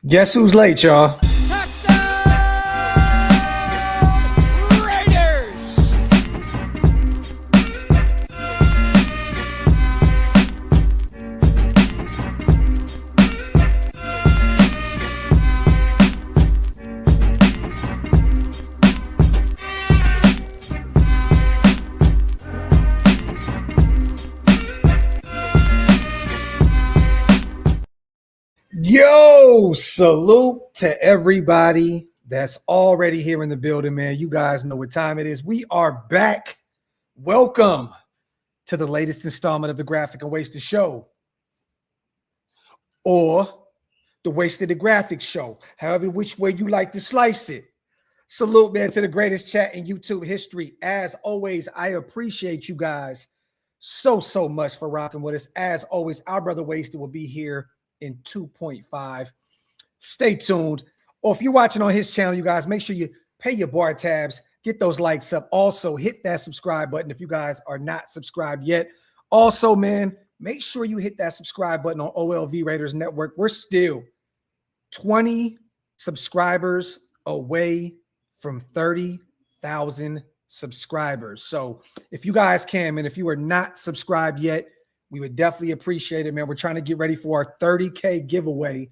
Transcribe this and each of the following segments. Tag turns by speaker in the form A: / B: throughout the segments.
A: Guess who's late, y'all? Yo, salute to everybody that's already here in the building, man. You guys know what time it is. We are back. Welcome to the latest installment of the Graphk and Wasted Show, or the Wasted and Graphk Show, however which way you like to slice it. Salute, man, to the greatest chat in YouTube history. As always, I appreciate you guys so much for rocking with us. As always, our brother Wasted will be here in 2.5. Stay tuned. Or if you're watching on his channel, you guys, make sure you pay your bar tabs, get those likes up. Also, hit that subscribe button if you guys are not subscribed yet. Also, man, make sure you hit that subscribe button on OLV Raiders Network. We're still 20 subscribers away from 30,000 subscribers. So if you guys can, man, if you are not subscribed yet, we would definitely appreciate it, man. We're trying to get ready for our 30K giveaway.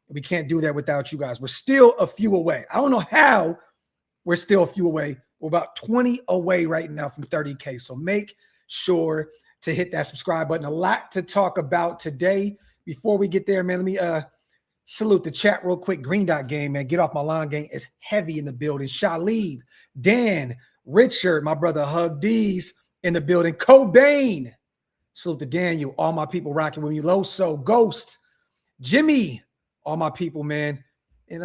A: We can't do that without you guys. We're still a few away. I don't know how we're still a few away. We're about 20 away right now from 30K. So make sure to hit that subscribe button. A lot to talk about today. Before we get there, man, let me salute the chat real quick. Green Dot Game, man. Get Off My Lawn Gang is heavy in the building. Shalib, Dan, Richard, my brother Hug D's in the building. Cobain. Salute to Daniel, all my people rocking with me. Loso, Ghost, Jimmy, all my people, man. And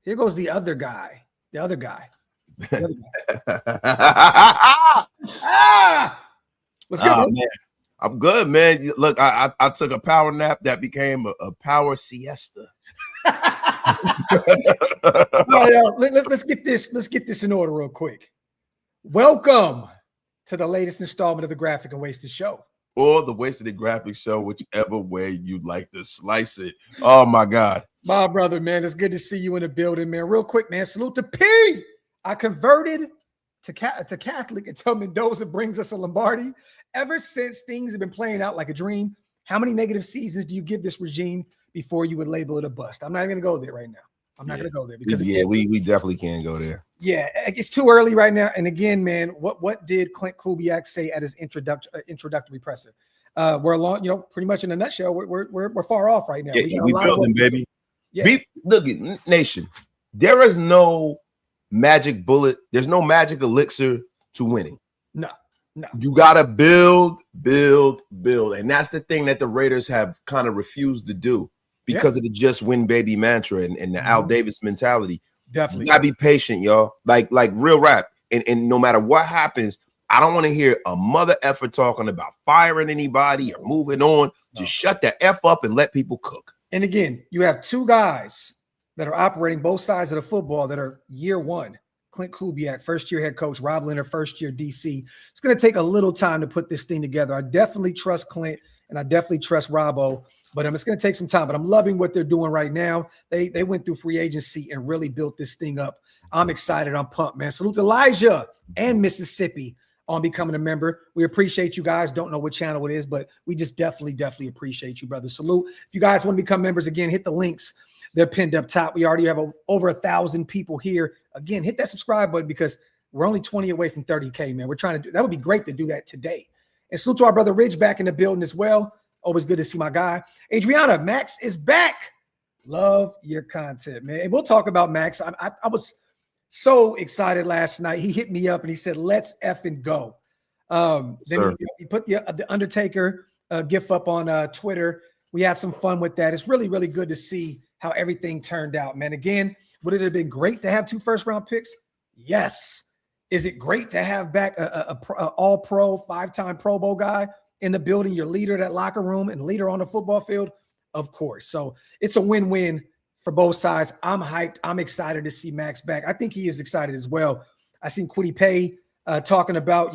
A: here goes the other guy. The other guy. What's good, man?
B: I'm good, man. Look, I took a power nap that became a power siesta.
A: Let's get this in order real quick. Welcome to the latest installment of the Graphk and Wasted Show.
B: Or the Wasted and Graphk Show, whichever way you'd like to slice it. Oh, my God.
A: My brother, man, it's good to see you in the building, man. Real quick, man, salute to P. I converted to Catholic until Mendoza brings us a Lombardi. Ever since things have been playing out like a dream, how many negative seasons do you give this regime before you would label it a bust? I'm not even going to go there right now. I'm not going to go there because
B: we definitely can't go there.
A: Yeah, it's too early right now. And again, man, what did Clint Kubiak say at his introductory presser? We're along, pretty much in a nutshell. We're far off right now.
B: Yeah, we building, baby. Yeah. Look at Nation. There is no magic bullet. There's no magic elixir to winning. No. You gotta build, and that's the thing that the Raiders have kind of refused to do. Because of the just win baby mantra and the Al Davis mentality. Definitely. You gotta be patient, y'all. Like real rap. And no matter what happens, I don't want to hear a mother effer talking about firing anybody or moving on. Just shut the F up and let people cook. And again, you have two guys that are operating both sides of the football that are year one. Clint Kubiak, first-year head coach, Rob Leonard, first-year DC. It's going to take a little time to put this thing together. I definitely trust Clint, and I definitely trust Robbo. But it's going to take some time. But I'm loving what they're doing right now. They went through free agency and really built this thing up. I'm excited. I'm pumped, man. Salute to Elijah and Mississippi on becoming a member. We appreciate you guys. Don't know what channel it is, but we just definitely appreciate you, brother. Salute. If you guys want to become members, again, hit the links. They're pinned up top. We already have over 1,000 people here. Again, hit that subscribe button because we're only 20 away from 30K, man. We're trying to do that. Would be great to do that today. And salute to our brother Ridge back in the building as well. Always good to see my guy. Adriana, Max is back. Love your content, man. And we'll talk about Max. I was so excited last night. He hit me up and he said, let's effing go. Then he put the Undertaker gif up on Twitter. We had some fun with that. It's really good to see how everything turned out, man. Again, would it have been great to have 2 first-round picks? Yes. Is it great to have back a all-pro, 5-time Pro Bowl guy in the building, your leader, that locker room, and leader on the football field? Of course. So it's a win-win for both sides. I'm hyped. I'm excited to see Max back. I think he is excited as well. I seen Kwity Paye talking about,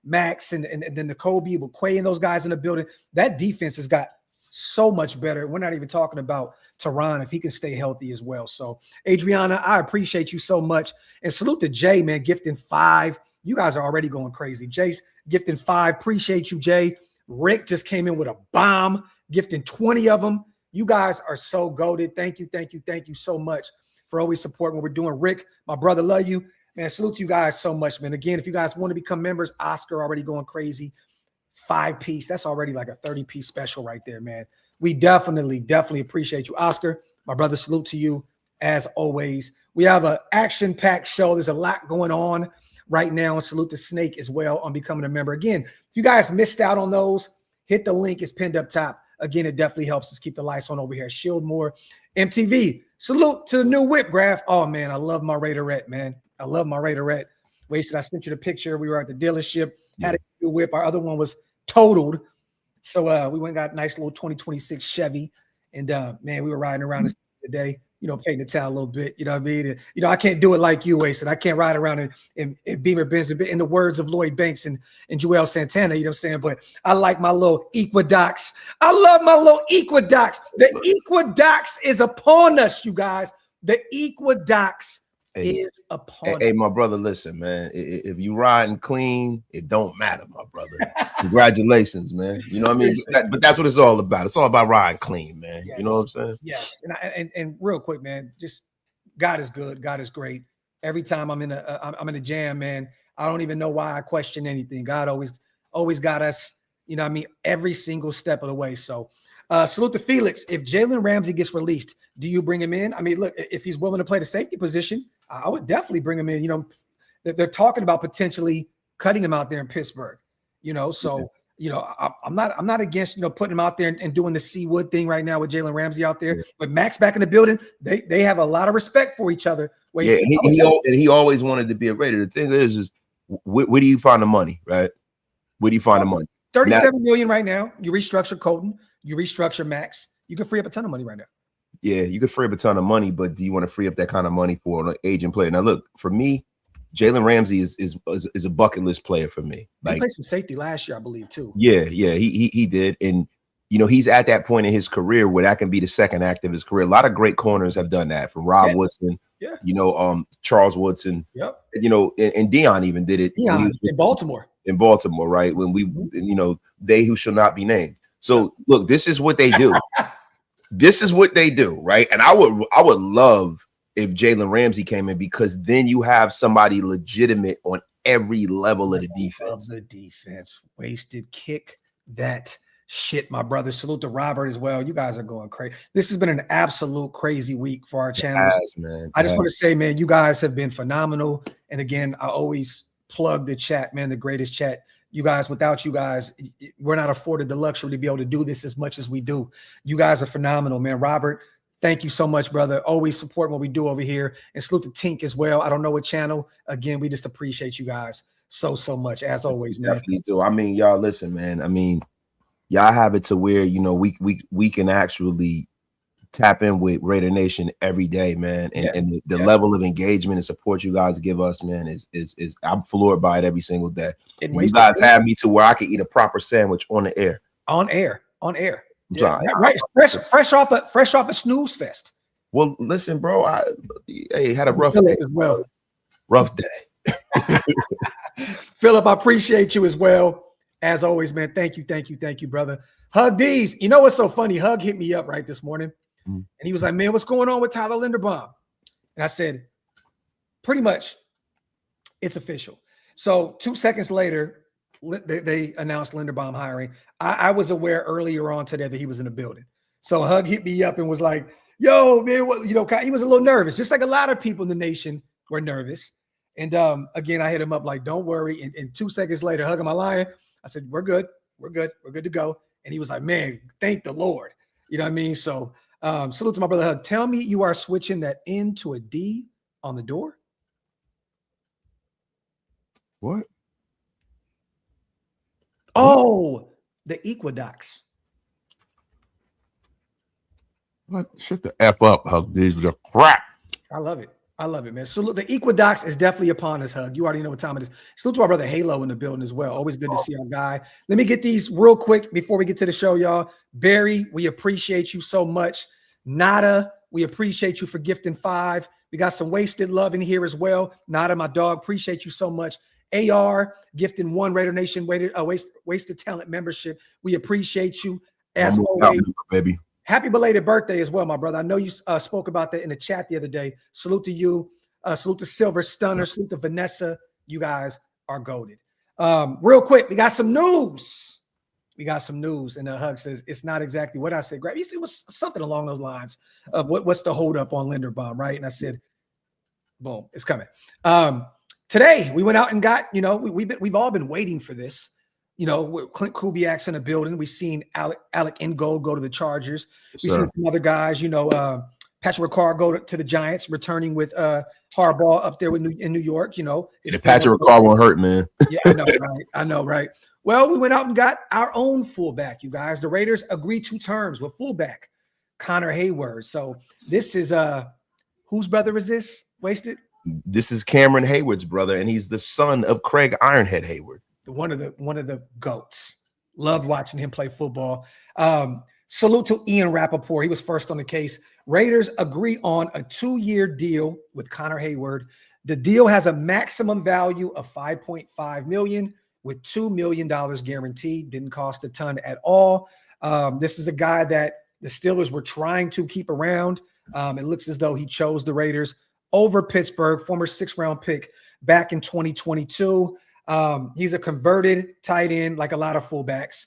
B: Max and then the Kobe with Quay and those guys in the building. That defense has got
A: so much better. We're not even talking about Tehran if he can stay healthy as well. So, Adriana, I appreciate you so much. And salute to Jay, man, gifting 5. You guys are already going crazy. Jay's gifting 5. Appreciate you, Jay. Rick just came in with a bomb, gifting 20 of them. You guys are so goated. Thank you so much for always supporting what we're doing. Rick, my brother, love you. Man, salute to you guys so much, man. Again, if you guys want to become members, Oscar already going crazy. 5-piece. That's already like a 30-piece special right there, man. We definitely appreciate you. Oscar, my brother, salute to you as always. We have an action-packed show. There's a lot going on right now. And salute to Snake as well on becoming a member. Again, if you guys missed out on those, hit the link. It's pinned up top. Again, it definitely helps us keep the lights on over here. Shieldmore MTV. Salute to the new whip, Graphk. Oh, man, I love my Raiderette, man. I love my Raiderette. Wasted, I sent you the picture. We were at the dealership, had a new whip. Our other one was totaled. So we went and got a nice little 2026 Chevy. And, man, we were riding around this today, painting the town a little bit. You know what I mean? And, I can't do it like you, Wasted. I can't ride around in Beamer Benz in the words of Lloyd Banks and Joel Santana, you know what I'm saying? But I like my little Equinox. I love my little Equinox. The Equinox is upon us, you guys. The Equinox is upon us.
B: Hey, my brother, listen, man. If you riding clean, it don't matter, my brother. Congratulations, man. You know what I mean? But that's what it's all about. It's all about riding clean, man. Yes. You know what I'm saying?
A: Yes. And real quick, man, just God is good. God is great. Every time I'm in a jam, man, I don't even know why I question anything. God always got us, you know what I mean, every single step of the way. So salute to Felix. If Jalen Ramsey gets released, do you bring him in? I mean, look, if he's willing to play the safety position, I would definitely bring him in. They're talking about potentially cutting him out there in Pittsburgh, so, I'm not against, putting him out there and doing the Seawood thing right now with Jalen Ramsey out there. But Max back in the building, they have a lot of respect for each other.
B: He always wanted to be a Raider. The thing is where do you find the money, right? Where do you find the money?
A: $37 million right now. You restructure Colton, you restructure Max. You can free up a ton of money right now.
B: Yeah, you could free up a ton of money, but do you want to free up that kind of money for an aging player? Now, look, for me, Jalen Ramsey is a bucket list player for me.
A: He played some safety last year, I believe, too.
B: Yeah, he did. And, he's at that point in his career where that can be the second act of his career. A lot of great corners have done that, from Rob Woodson, Charles Woodson, and Dion even did it.
A: Dion in Baltimore.
B: In Baltimore, right? When we, they who shall not be named. So, look, this is what they do. This is what they do, right? And I would love if Jalen Ramsey came in, because then you have somebody legitimate on every level of the defense.
A: Of the defense. Wasted, kick that shit, my brother. Salute to Robert as well. You guys are going crazy. This has been an absolute crazy week for our channel. I just want to say, man, you guys have been phenomenal. And again, I always plug the chat, man, the greatest chat. You guys, without you guys, we're not afforded the luxury to be able to do this as much as we do. You guys are phenomenal, man. Robert, thank you so much, brother. Always support what we do over here. And salute to Tink as well. I don't know what channel. Again, we just appreciate you guys so much, as always, man.
B: Definitely do. I mean, y'all listen, man. I mean, y'all have it to where, we can actually tap in with Raider Nation every day, man. And the level of engagement and support you guys give us, man, is I'm floored by it every single day. You guys have me to where I can eat a proper sandwich on the air.
A: On air. Yeah, right. Fresh off a snooze fest.
B: Well, listen, bro. I had a rough day
A: as well.
B: Rough day.
A: Philip, I appreciate you as well. As always, man. Thank you, brother. Hug D's. You know what's so funny? Hug hit me up right this morning. And he was like, man, what's going on with Tyler Linderbaum? And I said, pretty much, it's official. So 2 seconds later, they announced Linderbaum hiring. I was aware earlier on today that he was in the building. So Hug hit me up and was like, yo, man, he was a little nervous, just like a lot of people in the nation were nervous. And again, I hit him up like, don't worry. And 2 seconds later, Hug, am I lying? I said, we're good to go. And he was like, man, thank the Lord. You know what I mean? So salute to my brother Hug. Tell me you are switching that N to a D on the door.
B: What?
A: Oh, the Equinox.
B: What? Shut the F up, Hug. These are crap.
A: I love it. I love it, man. So look, the Equinox is definitely upon us, Hug. You already know what time it is. Salute to our brother Halo in the building as well. Always good to see our guy. Let me get these real quick before we get to the show, y'all. Barry, we appreciate you so much. Nada, we appreciate you for gifting 5. We got some wasted love in here as well. Nada, my dog, appreciate you so much. AR, gifting 1 Raider Nation wasted talent membership. We appreciate you as always,
B: baby.
A: Happy belated birthday as well, my brother. I know you spoke about that in the chat the other day. Salute to you. Salute to Silver Stunner. Salute to Vanessa. You guys are goated. Real quick, we got some news. And Hug says it's not exactly what I said. Grab. It was something along those lines of what's the holdup on Linderbaum, right? And I said, boom, it's coming. Today we went out and got, we've all been waiting for this. Clint Kubiak's in the building. We've seen Alec Ingold go to the Chargers. We've seen some other guys, Patrick Ricard go to the Giants, returning with Harbaugh up there in New York.
B: Patrick Ricard won't hurt, man.
A: Yeah, I know, right? Well, we went out and got our own fullback, you guys. The Raiders agreed to terms with fullback Connor Hayward. So this is whose brother is this? Wasted?
B: This is Cameron Hayward's brother, and he's the son of Craig Ironhead Hayward.
A: One of the GOATs. Loved watching him play football. Salute to Ian Rappaport. He was first on the case. Raiders agree on a 2-year deal with Connor Hayward. The deal has a maximum value of $5.5 million with $2 million guaranteed. Didn't cost a ton at all. This is a guy that the Steelers were trying to keep around. It looks as though he chose the Raiders over Pittsburgh, former 6th-round pick back in 2022. He's a converted tight end, like a lot of fullbacks.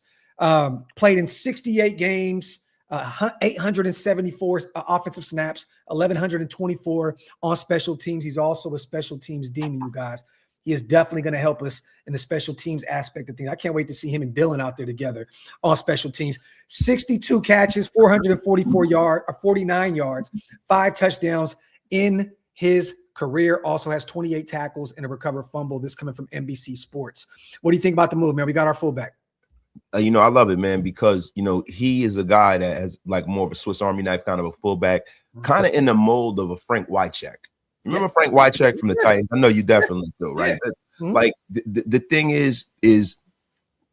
A: Played in 68 games, 874 offensive snaps, 1,124 on special teams. He's also a special teams demon, you guys. He is definitely going to help us in the special teams aspect of things. I can't wait to see him and Dylan out there together on special teams. 62 catches, 49 yards, 5 touchdowns in his career. Also has 28 tackles and a recovered fumble. This coming from NBC Sports. What do you think about the move, man? We got our fullback.
B: I love it, man, because, he is a guy that has like more of a Swiss Army knife kind of a fullback, kind of in the mold of a Frank Wycheck. Remember Frank Wycheck from the Titans? I know you definitely do, right? Yeah. Like the thing is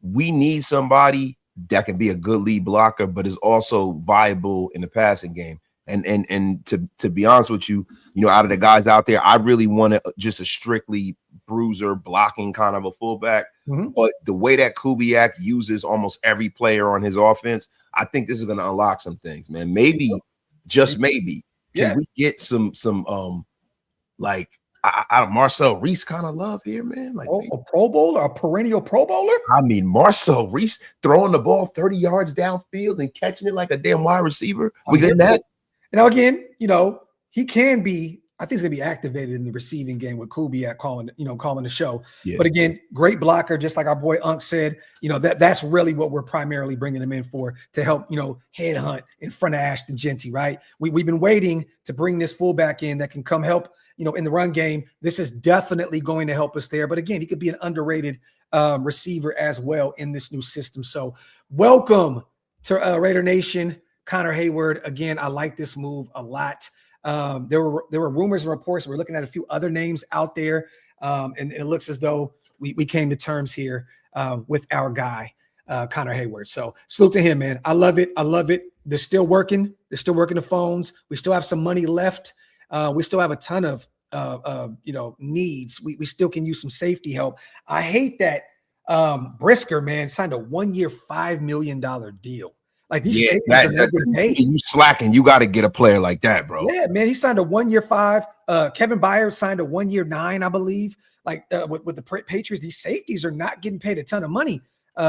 B: we need somebody that can be a good lead blocker, but is also viable in the passing game. And to be honest with you, out of the guys out there, I really wanted just a strictly bruiser blocking kind of a fullback. Mm-hmm. But the way that Kubiak uses almost every player on his offense, I think this is going to unlock some things, man. Maybe, just maybe, can we get some like Marcel Reese kind of love here, man? Like
A: a Pro Bowler, a perennial Pro Bowler?
B: I mean, Marcel Reese throwing the ball 30 yards downfield and catching it like a damn wide receiver. We getting that?
A: Now, again, he can be, I think he's going to be activated in the receiving game with Kubiak calling the show. Yeah. But again, great blocker, just like our boy Unc said, that's really what we're primarily bringing him in for, to help, headhunt in front of Ashton Genty, right? We've been waiting to bring this fullback in that can come help, in the run game. This is definitely going to help us there. But again, he could be an underrated receiver as well in this new system. So welcome to Raider Nation. Connor Hayward, again, I like this move a lot. There were rumors and reports. We're looking at a few other names out there, and it looks as though we came to terms here with our guy, Connor Hayward. So salute to him, man. I love it. They're still working. The phones. We still have some money left. We still have a ton of needs. We still can use some safety help. I hate that Brisker, man, signed a 1-year, $5 million deal. Like these safeties are not getting paid. You
B: slacking. You got to get a player like that, bro.
A: Yeah, man. He signed a 1-year $5. Kevin Byard signed a 1-year $9, I believe. Like with the Patriots, these safeties are not getting paid a ton of money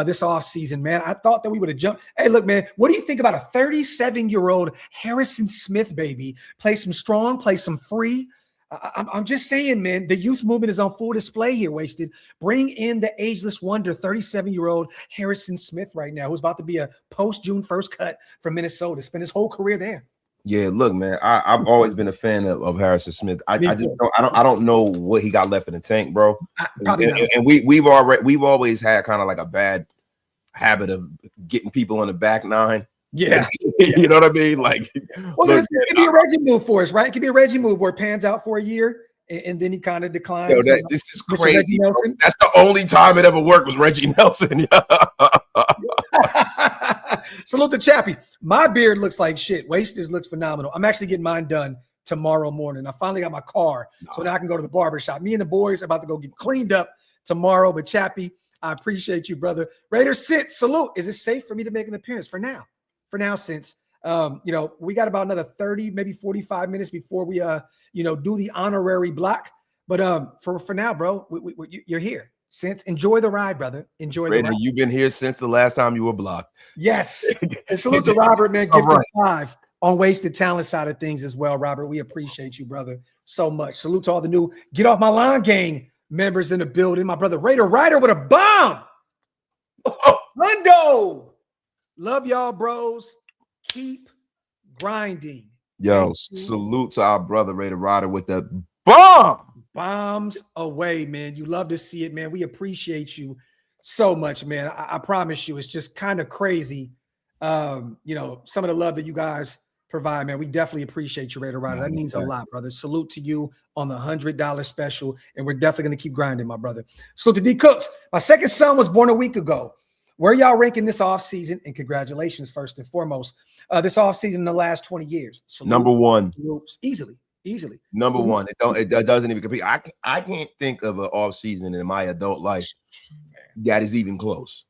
A: this offseason, man. I thought that we would have jumped. Hey, look, man, what do you think about a 37-year-old Harrison Smith, baby? Play some strong, play some free. I'm just saying, man, the youth movement is on full display here, Wasted. Bring in the ageless wonder, 37-year-old Harrison Smith right now, who's about to be a post-June 1st cut from Minnesota, spend his whole career there.
B: Yeah, look, man, I've always been a fan of Harrison Smith. I don't know what he got left in the tank, bro. And we've always had kind of like a bad habit of getting people on the back nine.
A: Yeah.
B: You know what I mean? Like,
A: well, it could be a Reggie move for us, right? It could be a Reggie move where it pans out for a year and then he kind of declines.
B: Yo, this is crazy. That's the only time it ever worked was Reggie Nelson.
A: Salute to Chappie. My beard looks like shit. Wasted looks phenomenal. I'm actually getting mine done tomorrow morning. I finally got my car, so now I can go to the barbershop. Me and the boys are about to go get cleaned up tomorrow. But Chappie, I appreciate you, brother. Raiders sit. Salute. Is it safe for me to make an appearance for now? Since we got about another 30, maybe 45 minutes before we do the honorary block. But for now, bro, you're here. Since enjoy the ride, brother. Enjoy the ride.
B: You've been here since the last time you were blocked.
A: Yes. And salute to Robert, man. Give me 5 on wasted talent side of things as well, Robert. We appreciate you, brother, so much. Salute to all the new Get Off My Lawn gang members in the building. My brother Raider Ryder with a bomb. Mundo. Love y'all, bros. Keep grinding.
B: Yo, salute to our brother Raider Ryder with the bomb.
A: Bombs away, man. You love to see it, man. We appreciate you so much, man. I promise you, it's just kind of crazy. Some of the love that you guys provide, man. We definitely appreciate you, Raider Ryder. That means a lot, brother. Salute to you on the $100 special, and we're definitely going to keep grinding, my brother. Salute to D Cooks. My second son was born a week ago. Where y'all ranking this offseason? And congratulations, first and foremost. This offseason in the last 20 years. Salute.
B: Number one.
A: Easily.
B: Number one. It doesn't even compete. I can't think of an offseason in my adult life that is even close.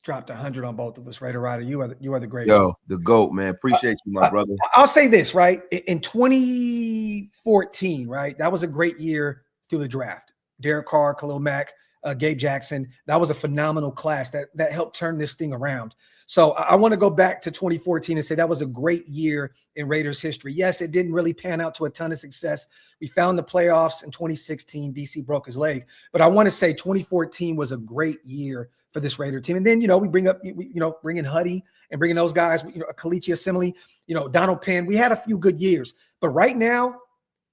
A: Dropped 100 on both of us, Raider Ryder. You are the greatest.
B: Yo, the GOAT, man. Appreciate you, my brother.
A: I'll say this, right? In 2014, right? That was a great year through the draft. Derek Carr, Khalil Mack, Gabe Jackson. That was a phenomenal class that helped turn this thing around. So I want to go back to 2014 and say that was a great year in Raiders history. Yes, it didn't really pan out to a ton of success. We found the playoffs in 2016. DC broke his leg. But I want to say 2014 was a great year for this Raider team. And then, we bring in Huddy and bringing those guys, Kalichi Assembly, Donald Penn. We had a few good years. But right now,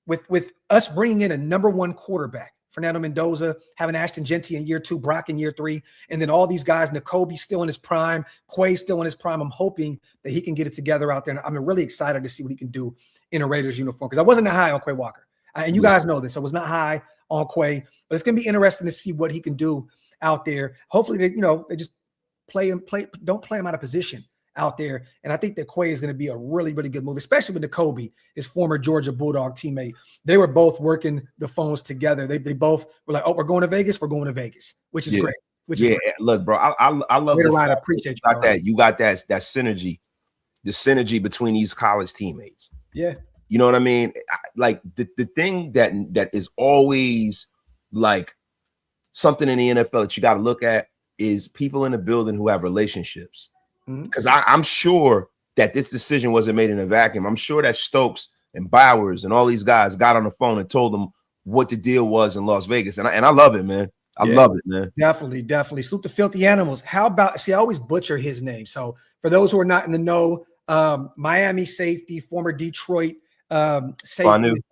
A: with us bringing in a number one quarterback, Fernando Mendoza, having Ashton Genty in year 2, Brock in year 3, and then all these guys, Nakobe still in his prime, Quay still in his prime. I'm hoping that he can get it together out there. And I'm really excited to see what he can do in a Raiders uniform because I wasn't that high on Quay Walker. And you guys know this. I was not high on Quay, but it's going to be interesting to see what he can do out there. Hopefully, they just don't play him out of position out there. And I think that Quay is going to be a really, really good move, especially with Nakobe, his former Georgia Bulldog teammate. They were both working the phones together. They both were like, oh, we're going to Vegas, which is great. Great.
B: Look, bro, I love
A: it. I appreciate you.
B: You got that synergy, the synergy between these college teammates.
A: Yeah.
B: You know what I mean? Like the thing that is always like something in the NFL that you got to look at is people in the building who have relationships. Because I'm sure that this decision wasn't made in a vacuum. I'm sure that Stokes and Bowers and all these guys got on the phone and told them what the deal was in Las Vegas. And I love it, man. I love it, man.
A: Definitely. Salute to Filthy Animals. How about, I always butcher his name. So for those who are not in the know, Miami safety, former Detroit safety.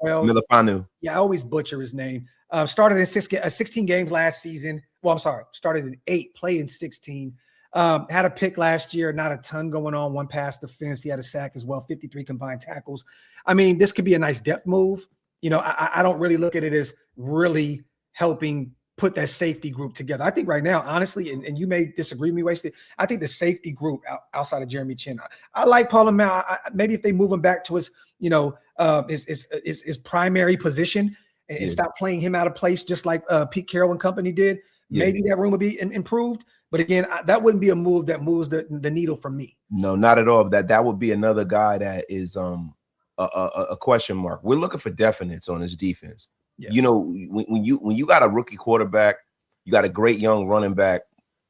B: Milifanu.
A: Yeah, I always butcher his name. Started in 16 games last season. Well, I'm sorry. Started in 8, played in 16. Had a pick last year, not a ton going on, 1 pass defense. He had a sack as well, 53 combined tackles. I mean, this could be a nice depth move. I don't really look at it as really helping put that safety group together. I think right now, honestly, and you may disagree with me, Wasted, I think the safety group outside of Jeremy Chin, I like Paul Lamau. Maybe if they move him back to his primary position and stop playing him out of place, just like Pete Carroll and company did, maybe that room would be improved. But again, that wouldn't be a move that moves the needle for me. No,
B: not at all. That would be another guy that is a question mark. We're looking for definites on his defense. Yes. When you got a rookie quarterback, you got a great young running back.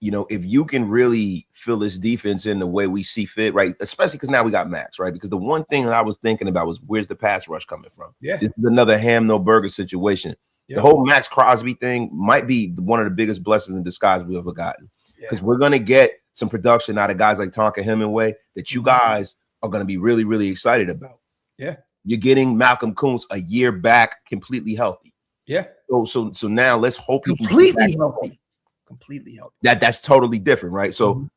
B: If you can really fill this defense in the way we see fit, right? Especially because now we got Maxx, right? Because the one thing that I was thinking about was where's the pass rush coming from? Yeah, this is another ham no burger situation. Yep. The whole Maxx Crosby thing might be one of the biggest blessings in disguise we've ever gotten. Because we're going to get some production out of guys like Tonka Hemingway that you guys are going to be really, really excited about. Yeah. You're getting Malcolm Kuntz a year back completely healthy. Yeah. So now let's hope he
A: completely healthy. Completely healthy.
B: That's totally different, right? So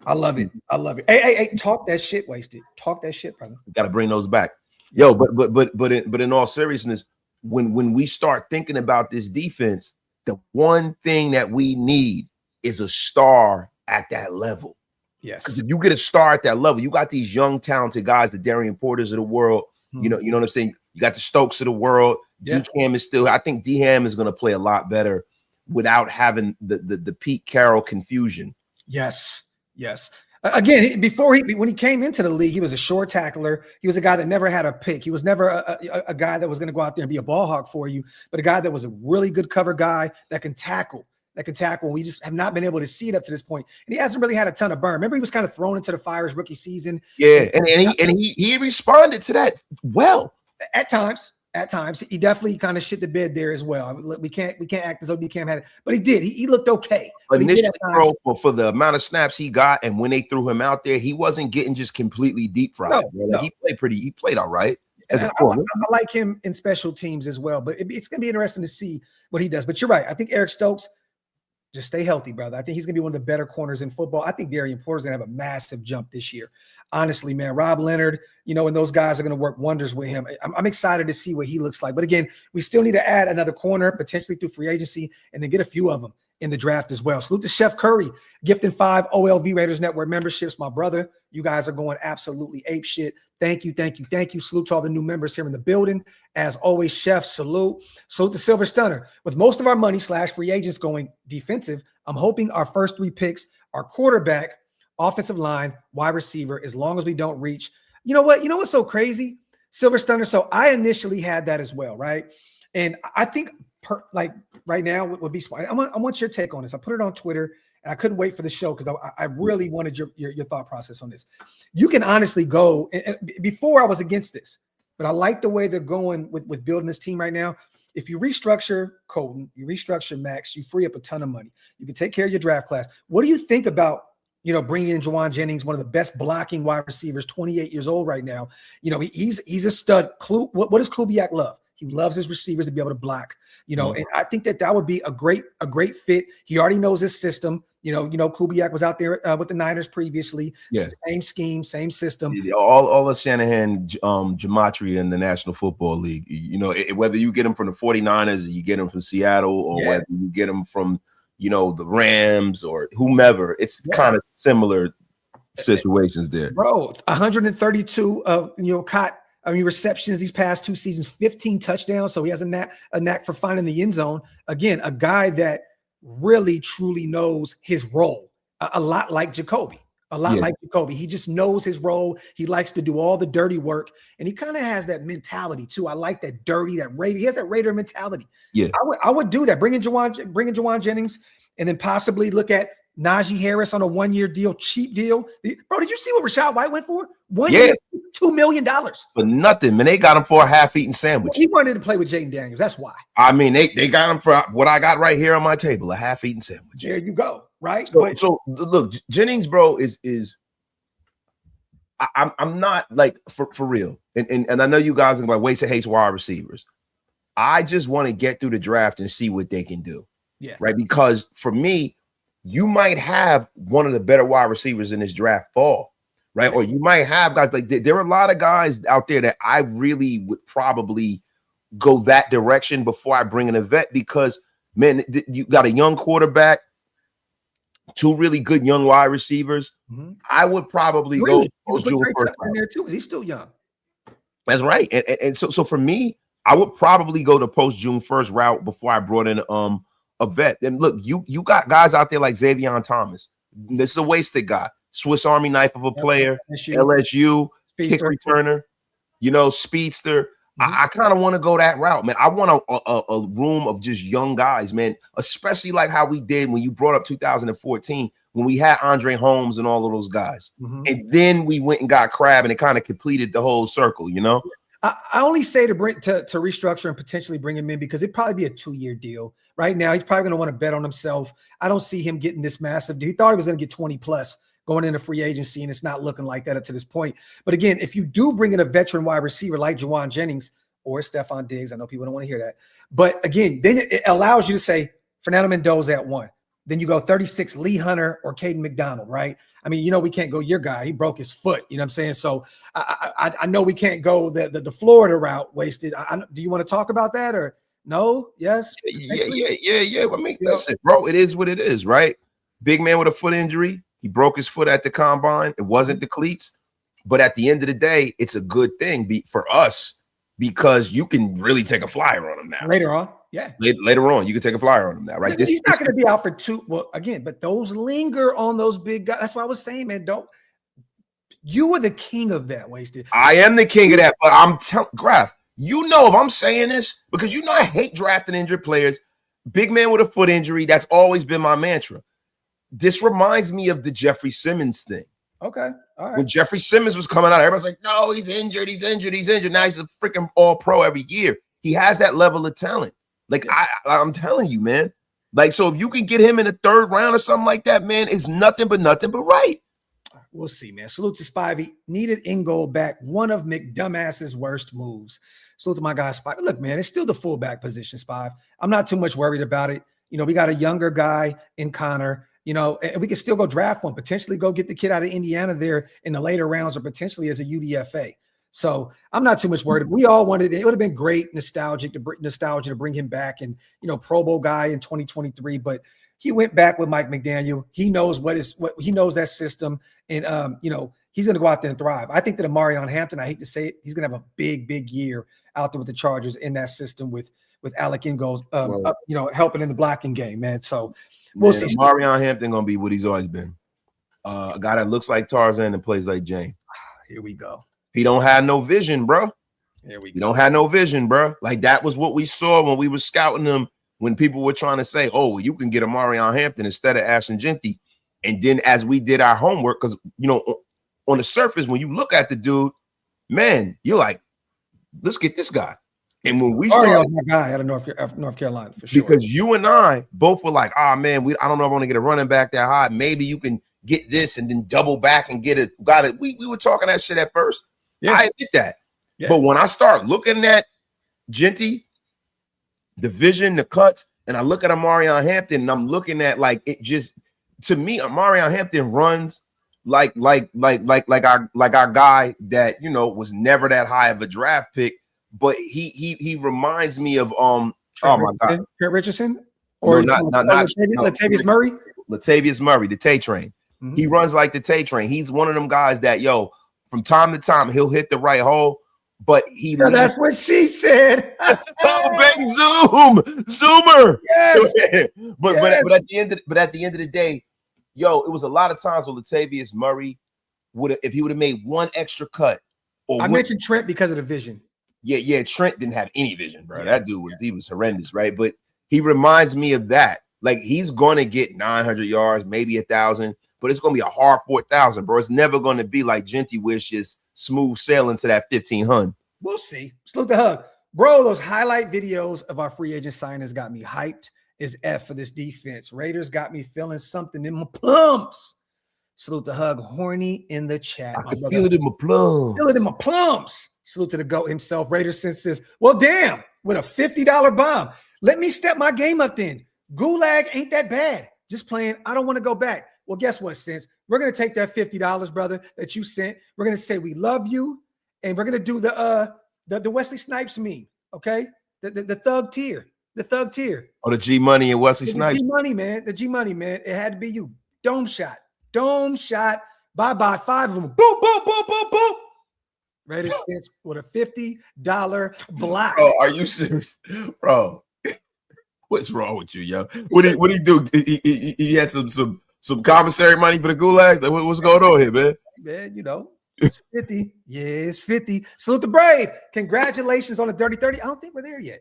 A: I love it. I love it. Hey, talk that shit, Wasted. Talk that shit, brother.
B: Got to bring those back. Yo, but in all seriousness, when we start thinking about this defense, the one thing that we need is a star at that level.
A: Yes.
B: If you get a star at that level, you got these young, talented guys, the Darian Porters of the world. You know what I'm saying? You got the Stokes of the world. Yeah. D-Cam is still, I think D-Ham is going to play a lot better without having the Pete Carroll confusion.
A: Yes. Again, when he came into the league, he was a short tackler. He was a guy that never had a pick. He was never a guy that was going to go out there and be a ball hawk for you, but a guy that was a really good cover guy that can tackle. We just have not been able to see it up to this point. And he hasn't really had a ton of burn. Remember, he was kind of thrown into the fire his rookie season.
B: Yeah, and he responded to that well.
A: At times. He definitely kind of shit the bed there as well. We can't act as though D-Cam had it, but he did. He looked okay.
B: Initially, for the amount of snaps he got, and when they threw him out there, he wasn't getting just completely deep fried. No. He played all right. I
A: like him in special teams as well, but it's going to be interesting to see what he does. But you're right. I think Eric Stokes, just stay healthy, brother. I think he's going to be one of the better corners in football. I think Darian Porter's going to have a massive jump this year. Honestly, man, Rob Leonard, and those guys are going to work wonders with him. I'm excited to see what he looks like. But again, we still need to add another corner, potentially through free agency, and then get a few of them in the draft as well. Salute to Chef Curry, gifting 5 OLV Raiders Network memberships. My brother, you guys are going absolutely ape shit. Thank you. Salute to all the new members here in the building. As always, Chef, salute. Salute to Silver Stunner. With most of our money / free agents going defensive, I'm hoping our first 3 picks are quarterback, offensive line, wide receiver, as long as we don't reach. You know what? You know what's so crazy? Silver Stunner. So I initially had that as well, right? And I think right now would be smart. I want your take on this. I put it on Twitter, and I couldn't wait for the show because I really wanted your thought process on this. You can honestly go, and before I was against this, but I like the way they're going with building this team right now. If you restructure Colton, you restructure Maxx, you free up a ton of money. You can take care of your draft class. What do you think about, bringing in Juwan Jennings, one of the best blocking wide receivers, 28 years old right now? He's a stud. What does Kubiak love? He loves his receivers to be able to block, and I think that would be a great fit. He already knows his system. Kubiak was out there with the Niners previously.
B: Yeah.
A: Same scheme, same system.
B: All of Shanahan gematria in the National Football League. Whether you get him from the 49ers, or you get him from Seattle, or whether you get him from, the Rams or whomever, it's kind of similar situations there.
A: Bro, 132 receptions these past 2 seasons, 15 touchdowns. So he has a knack for finding the end zone. Again, a guy that really truly knows his role, a lot like Jacoby. He just knows his role. He likes to do all the dirty work, and he kind of has that mentality too. I like that dirty, that Raider. He has that Raider mentality.
B: Yeah,
A: I would do that. Bring in Juwan Jennings, and then possibly look at Najee Harris on a 1-year deal, cheap deal. Bro, did you see what Rachaad White went for? 1 year, $2 million.
B: For nothing, man. They got him for a half-eaten sandwich.
A: He wanted to play with Jaden Daniels. That's why.
B: I mean, they got him for what I got right here on my table, a half-eaten sandwich.
A: There you go. Right.
B: So look, Jennings, bro, is I'm not like for real. And I know you guys are like Wasted hates wide receivers. I just want to get through the draft and see what they can do.
A: Yeah.
B: Right. Because for me, you might have one of the better wide receivers in this draft fall. Right. Or you might have guys like there are a lot of guys out there that I really would probably go that direction before I bring in a vet, because, man, you got a young quarterback, 2 really good young wide receivers. Mm-hmm. I would probably go post June first
A: in there too, because he's still young.
B: That's right. And so for me, I would probably go to post June 1st route before I brought in a vet. And look, you got guys out there like Xavier Thomas. This is a wasted guy. Swiss Army knife of a player. LSU kick returner, speedster. Mm-hmm. I kind of want to go that route, man. I want a room of just young guys, man, especially like how we did when you brought up 2014, when we had Andre Holmes and all of those guys. Mm-hmm. And then we went and got Crab, and it kind of completed the whole circle,
A: I only say to restructure and potentially bring him in because it'd probably be a 2-year deal. Right now, he's probably going to want to bet on himself. I don't see him getting this massive deal. He thought he was going to get 20 plus going into free agency, and it's not looking like that up to this point. But again, if you do bring in a veteran wide receiver like Juwan Jennings or Stephon Diggs, I know people don't want to hear that. But again, then it allows you to say Fernando Mendoza at 1, Then you go 36, Lee Hunter or Caden McDonald, right? I mean, we can't go your guy. He broke his foot. You know what I'm saying? So I know we can't go the Florida route, Wasted. Do you want to talk about that or no? Yes?
B: Yeah. I mean, listen, bro, it is what it is, right? Big man with a foot injury. He broke his foot at the combine. It wasn't the cleats. But at the end of the day, it's a good thing for us because you can really take a flyer on him now.
A: Later on. Yeah.
B: Later on, you can take a flyer on him now, right?
A: He's not going to be out for 2. Well, again, but those linger on those big guys. That's what I was saying, man. You were the king of that, Wasted.
B: I am the king of that, but I'm telling Graphk, if I'm saying this, because I hate drafting injured players, big man with a foot injury, that's always been my mantra. This reminds me of the Jeffrey Simmons thing.
A: Okay. All right.
B: When Jeffrey Simmons was coming out, everybody's like, no, he's injured. Now he's a freaking all-pro every year. He has that level of talent. Like, I'm telling you, man. Like, so if you can get him in the 3rd round or something like that, man, it's nothing but right.
A: We'll see, man. Salute to Spivey. Needed Ingold back. One of McDumbass's worst moves. Salute to my guy, Spivey. Look, man, it's still the fullback position, Spive. I'm not too much worried about it. We got a younger guy in Connor, and we can still go draft one, potentially go get the kid out of Indiana there in the later rounds or potentially as a UDFA. So I'm not too much worried. We all wanted it. It would have been great nostalgia to bring him back and, Pro Bowl guy in 2023, but he went back with Mike McDaniel. He knows what he knows that system. And, he's going to go out there and thrive. I think that Amarion Hampton, I hate to say it, he's going to have a big, big year out there with the Chargers in that system with Alec Ingold, helping in the blocking game, man. So we'll see.
B: Amarion Hampton going to be what he's always been. A guy that looks like Tarzan and plays like Jane.
A: Here we go.
B: He don't have no vision, bro.
A: Here we go.
B: He don't have no vision, bro. Like that was what we saw when we were scouting him, when people were trying to say, oh, you can get Amarion Hampton instead of Ashton Genty. And then as we did our homework, because, on the surface, when you look at the dude, man, you're like, let's get this guy. And when we started,
A: my guy out of North Carolina, for sure.
B: Because you and I both were like, man, I don't know if I want to get a running back that high. Maybe you can get this and then double back and get it. Got it. We were talking that shit at first. Yeah. I admit that. Yeah. But when I start looking at Genty, the vision, the cuts, and I look at Amarion Hampton, and I'm looking at like it just, to me, Amarion Hampton runs like our guy that was never that high of a draft pick, but he reminds me of
A: Trent Richardson or
B: not
A: Latavius Murray.
B: Latavius Murray, the Tay Train. Mm-hmm. He runs like the Tay Train. He's one of them guys that from time to time, he'll hit the right hole, but
A: that's what she said.
B: Big Zoomer.
A: Yes.
B: But at the end of the day, it was a lot of times where Latavius Murray if he would have made one extra cut.
A: I mentioned Trent because of the vision.
B: Yeah. Trent didn't have any vision, bro. That dude was horrendous, right? But he reminds me of that. Like he's gonna get 900 yards, maybe 1,000. But it's going to be a hard 4,000, bro. It's never going to be like Genty, where it's just smooth sailing to that 1,500.
A: We'll see. Salute the hug. Bro, those highlight videos of our free agent signings got me hyped as F for this defense. Raiders got me feeling something in my plums. Salute the hug. Horny in the chat.
B: I can feel it in my plums.
A: Feel it in my plums. Salute to the GOAT himself. Raiders says, well, damn, with a $50 bomb. Let me step my game up then. Gulag ain't that bad. Just playing. I don't want to go back. Well, guess what, Sense? We're going to take that $50, brother, that you sent. We're going to say we love you, and we're going to do the Wesley Snipes meme, okay? The thug tier. The thug tier.
B: Oh, the G Money and Wesley Snipes.
A: The G Money, man. The G Money, man. It had to be you. Dome shot. Bye-bye. 5 of them. Boom, boom, boom, boom, boom. Raiders Sense with a $50 block.
B: Oh, are you serious? Bro, what's wrong with you, yo? What he do? He had some commissary money for the gulags? Like, what's going on here, man?
A: Man, it's 50. Yeah, it's 50. Salute the Brave. Congratulations on the Dirty 30. I don't think we're there yet.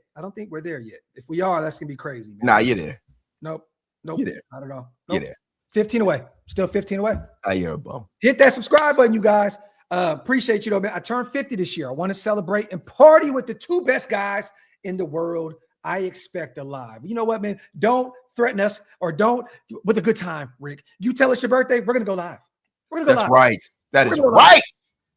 A: If we are, that's going to be crazy, man.
B: Nah, you're there.
A: Nope.
B: You're there.
A: Not at all.
B: Nope. You're there.
A: 15 away. Still 15 away.
B: You're a bum.
A: Hit that subscribe button, you guys. Appreciate you, though, man. I turned 50 this year. I want to celebrate and party with the 2 best guys in the world I expect alive. You know what, man? Don't threaten us or don't with a good time, Rick. You tell us your birthday, we're going to go live. We're going to go live.
B: That's right. That is right.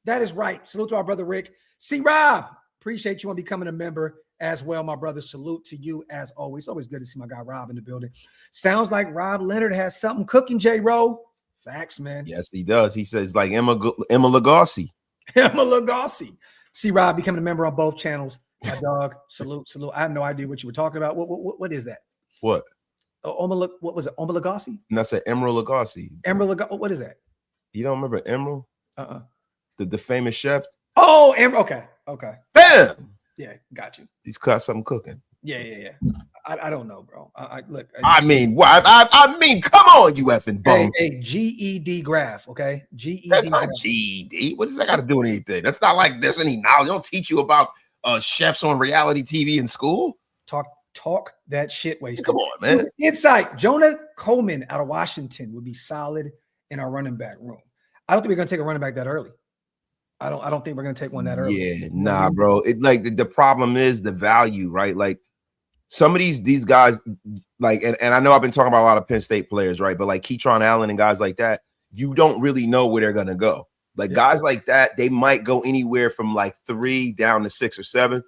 A: That is right. Salute to our brother, Rick. C. Rob, appreciate you on becoming a member as well, my brother. Salute to you as always. Always good to see my guy Rob in the building. Sounds like Rob Leonard has something cooking, J-Ro. Facts, man.
B: Yes, he does. He says like Emma Lagasse.
A: Emma Lagasse. See Rob becoming a member on both channels. My dog. Salute. I have no idea what you were talking about. What is that?
B: What?
A: What was it? Omar Lagasse?
B: And I said Emerald Lagasse.
A: Emerald Lagasse. What is that?
B: You don't remember Emerald? The famous chef.
A: Oh, Emerald. Okay.
B: Bam.
A: Yeah, got you.
B: He's got something cooking.
A: Yeah. I don't know, bro. Look.
B: I mean, come on, you effing bone.
A: Hey, GED Graphk, okay? GED.
B: That's not GED. What does that got to do with anything? That's not like there's any knowledge. They don't teach you about chefs on reality TV in school.
A: Talk that shit, Wasted.
B: Come on, man.
A: Insight. Jonah Coleman out of Washington would be solid in our running back room. I don't think we're gonna take a running back that early. I don't think we're gonna take one that early.
B: Yeah, nah, bro. It like the problem is the value, right? Like some of these guys, like, and I know I've been talking about a lot of Penn State players, right? But like Keytron Allen and guys like that, you don't really know where they're gonna go. Like guys like that, they might go anywhere from like 3 down to 6 or 7.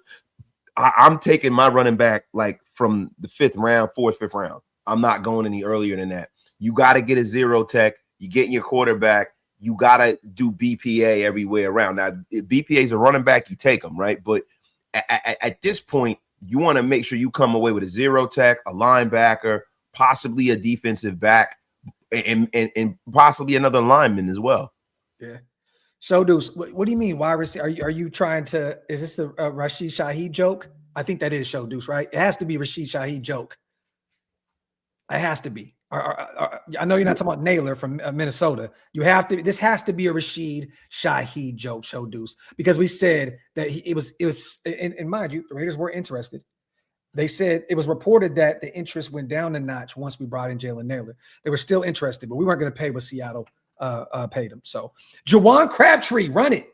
B: I'm taking my running back like from the 5th round, 4th, 5th round. I'm not going any earlier than that. You got to get a zero tech. You getting your quarterback. You got to do BPA everywhere around. Now, if BPA is a running back, you take them, right? But at this point, you want to make sure you come away with a zero tech, a linebacker, possibly a defensive back, and possibly another lineman as well.
A: Yeah. So, Deuce, what do you mean? Why are you trying to? Is this the Rashid Shaheed joke? I think that is Show Deuce, right? It has to be Rashid Shaheed joke. It has to be. I know you're not talking about Naylor from Minnesota. You have to. This has to be a Rashid Shaheed joke, Show Deuce, because we said that it was. And mind you, the Raiders were interested. They said it was reported that the interest went down a notch once we brought in Jalen Naylor. They were still interested, but we weren't going to pay what Seattle paid him. So Jawan Crabtree, run it.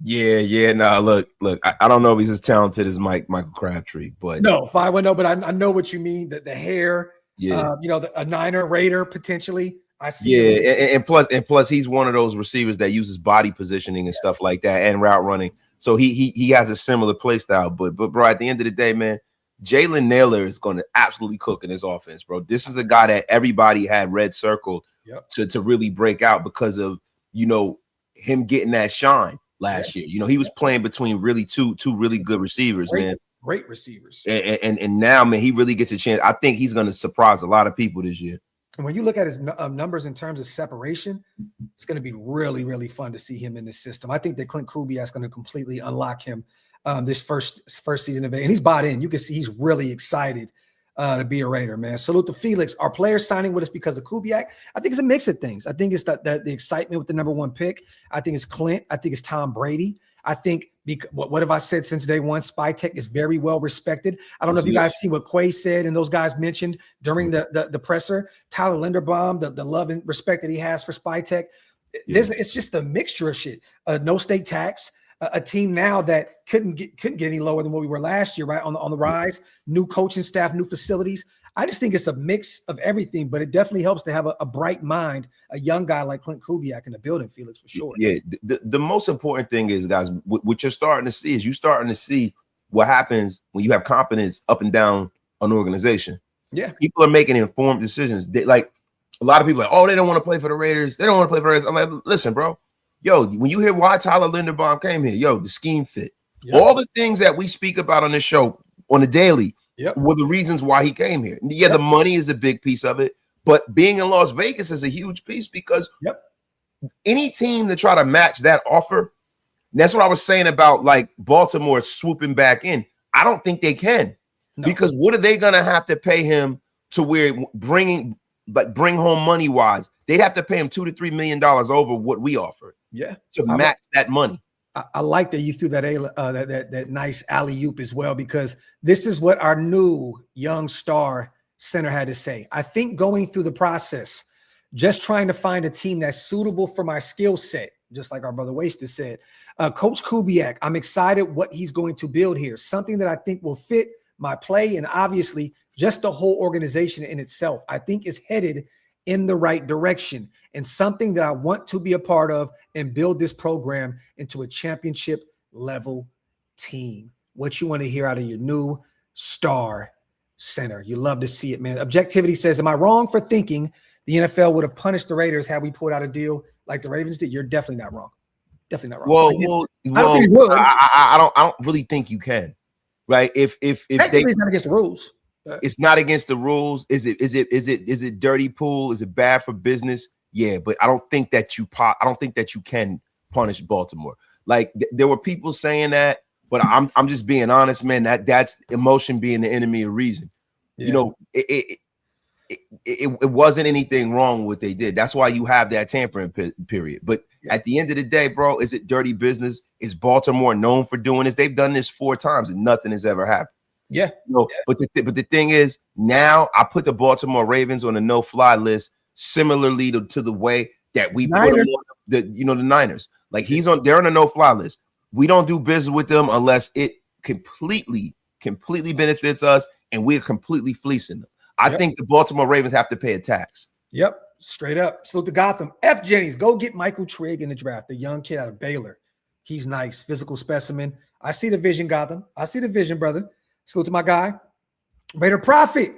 B: Yeah. Nah, look. I don't know if he's as talented as Michael Crabtree, but
A: no, 510. But I know what you mean. That the hair,
B: yeah,
A: a Niner Raider potentially. I see.
B: Yeah, and plus, he's one of those receivers that uses body positioning and stuff like that and route running. So he has a similar play style. But bro, at the end of the day, man, Jalen Naylor is going to absolutely cook in his offense, bro. This is a guy that everybody had red circled to really break out because of, him getting that shine last year. He was playing between really two really good receivers, man.
A: Great receivers.
B: And now, man, he really gets a chance. I think he's going to surprise a lot of people this year.
A: And when you look at his numbers in terms of separation, it's going to be really, really fun to see him in this system. I think that Clint Kubiak is going to completely unlock him this first season of it. And he's bought in. You can see he's really excited to be a Raider, man. Salute to Felix. Are players signing with us because of Kubiak? I think it's a mix of things. I think it's the excitement with the #1 pick. I think it's Clint. I think it's Tom Brady. I think what have I said since day one? Spy-Tech is very well respected. I don't know if you guys see what Quay said and those guys mentioned during the presser. Tyler Linderbaum, the love and respect that he has for Spy-Tech. It's just a mixture of shit. No state tax. A team now that couldn't get any lower than what we were last year, right? On the rise, new coaching staff, new facilities. I just think it's a mix of everything, but it definitely helps to have a bright mind, a young guy like Clint Kubiak in the building, Felix, for sure.
B: Yeah, the most important thing is, guys, what you're starting to see is what happens when you have confidence up and down an organization.
A: Yeah.
B: People are making informed decisions. Like a lot of people are like, oh, they don't want to play for the Raiders. They don't want to play for the Raiders. I'm like, listen, bro. Yo, when you hear why Tyler Linderbaum came here, the scheme fit. Yep. All the things that we speak about on this show on a daily were the reasons why he came here. Yeah, the money is a big piece of it, but being in Las Vegas is a huge piece because any team that try to match that offer, that's what I was saying about like Baltimore swooping back in. I don't think they can because what are they going to have to pay him to where bring home money wise? They'd have to pay him $2 to $3 million over what we offered.
A: Yeah,
B: to match that money.
A: I like that you threw that nice alley-oop as well, because this is what our new young star center had to say. I think going through the process, just trying to find a team that's suitable for my skill set, just like our brother Wasted said. Coach Kubiak, I'm excited what he's going to build here. Something that I think will fit my play and obviously just the whole organization in itself. I think is headed in the right direction and something that I want to be a part of and build this program into a championship level team. what you want to hear out of your new star center. You love to see it, man. Objectivity says, am I wrong for thinking the NFL would have punished the Raiders had we pulled out a deal like the Ravens did? You're definitely not wrong. Definitely not wrong.
B: I don't think you would. I don't really think you can. Right? If
A: it's not against the rules.
B: It's not against the rules. Is it dirty pool? Is it bad for business? Yeah, but I don't think that you can punish Baltimore. Like there were people saying that, but I'm just being honest, man. That's emotion being the enemy of reason. Yeah. You know, it wasn't anything wrong with what they did. That's why you have that tampering period. But at the end of the day, bro, is it dirty business? Is Baltimore known for doing this? They've done this 4 times and nothing has ever happened.
A: Yeah.
B: You know, but the thing is, now I put the Baltimore Ravens on the no-fly list, similarly to the way that we put them on the Niners. Like they're on a no-fly list. We don't do business with them unless it completely benefits us and we're completely fleecing them. I think the Baltimore Ravens have to pay a tax.
A: Yep, straight up. Salute to Gotham. F. Jennings, go get Michael Trigg in the draft, the young kid out of Baylor. He's nice, physical specimen. I see the vision, Gotham. I see the vision, brother. Salute to my guy. Raider Profit.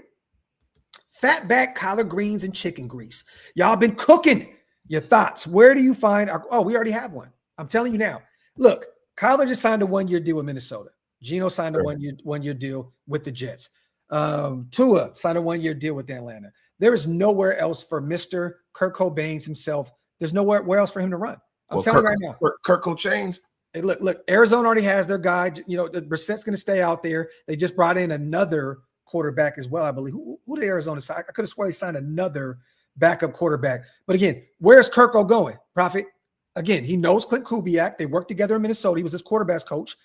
A: Fatback, collard greens, and chicken grease. Y'all been cooking. Your thoughts. Where do you find we already have one. I'm telling you now. Look, Kyler just signed a 1-year deal with Minnesota. Geno signed a one-year deal with the Jets. Tua signed a 1-year deal with Atlanta. There is nowhere else for Mr. Kirk Cobain himself. There's nowhere else for him to run. I'm telling you right now.
B: Kirk Cobain.
A: Hey, look, Arizona already has their guy. You know, Brissett's going to stay out there. They just brought in another quarterback as well, I believe. Who did Arizona sign? I could have sworn they signed another backup quarterback. But again, where's Kirko going, Prophet? Again, he knows Clint Kubiak. They worked together in Minnesota. He was his quarterback's coach.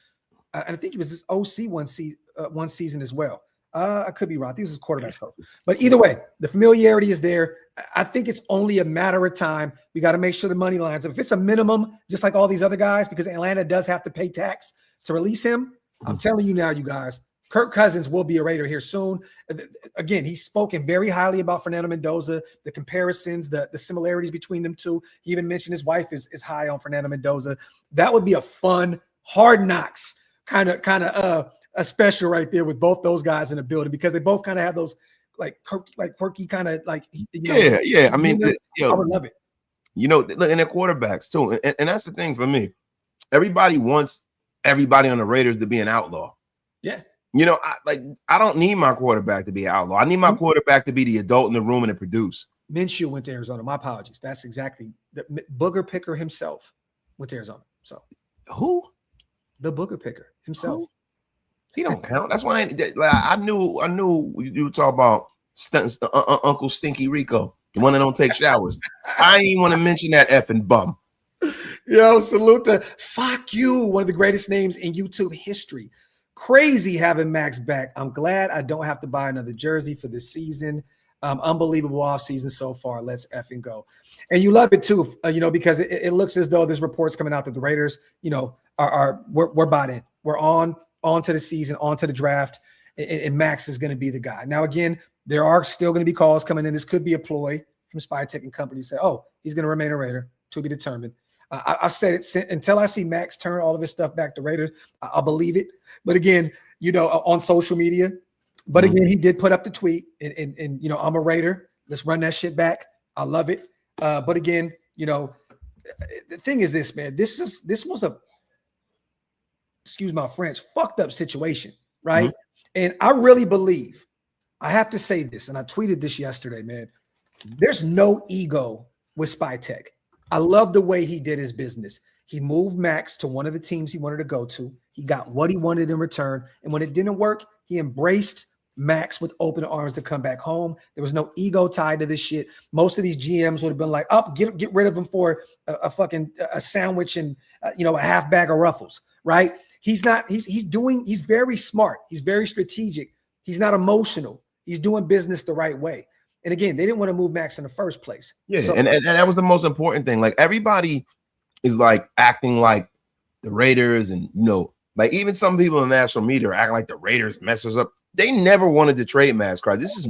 A: And I think he was his OC one season as well. I could be wrong. I think he was his quarterback's coach. But either way, the familiarity is there. I think it's only a matter of time. We got to make sure the money lines up. If it's a minimum, just like all these other guys, because Atlanta does have to pay tax to release him, I'm telling you now, you guys, Kirk Cousins will be a Raider here soon. Again, he's spoken very highly about Fernando Mendoza, the comparisons, the similarities between them two. He even mentioned his wife is high on Fernando Mendoza. That would be a fun, hard knocks kind of a special right there with both those guys in the building, because they both kind of have those quirky kind of I
B: mean,
A: I would love it.
B: You know, look, and they're quarterbacks too, and that's the thing for me. Everybody wants everybody on the Raiders to be an outlaw.
A: Yeah.
B: You know, I don't need my quarterback to be an outlaw. I need my quarterback to be the adult in the room and to produce.
A: Minshew went to Arizona. My apologies. That's exactly the booger picker himself went to Arizona. So
B: who?
A: The booger picker himself.
B: Who? He don't count. That's why I knew you were talking about Uncle Stinky Rico, the one that don't take showers. I ain't even want to mention that effing bum.
A: Yo, salute to Fuck You, one of the greatest names in YouTube history. Crazy having Max back. I'm glad I don't have to buy another jersey for this season. Unbelievable offseason so far. Let's effing go. And you love it too, because it looks as though there's reports coming out that the Raiders, we're bought in. We're on to the season, on to the draft, and Max is going to be the guy. Now, again, there are still going to be calls coming in. This could be a ploy from Spy Tech and companies say, oh, he's going to remain a Raider, to be determined. I've said it until I see Max turn all of his stuff back to Raiders, I'll believe it. But again, on social media. But again, he did put up the tweet and I'm a Raider. Let's run that shit back. I love it. But again, the thing is this, man. This was a, excuse my French, fucked up situation, right? Mm-hmm. And I really believe, I have to say this, and I tweeted this yesterday, man. There's no ego with Spy Tech. I love the way he did his business. He moved Max to one of the teams he wanted to go to. He got what he wanted in return. And when it didn't work, he embraced Max with open arms to come back home. There was no ego tied to this shit. Most of these GMs would have been like, get rid of him for a sandwich and a half bag of Ruffles, right? He's very smart. He's very strategic. He's not emotional. He's doing business the right way. And again, they didn't want to move Max in the first place.
B: Yeah, so, and that was the most important thing. Like, everybody is like acting like the Raiders, and like even some people in the national media are acting like the Raiders mess us up. They never wanted to trade Maxx Crosby. This is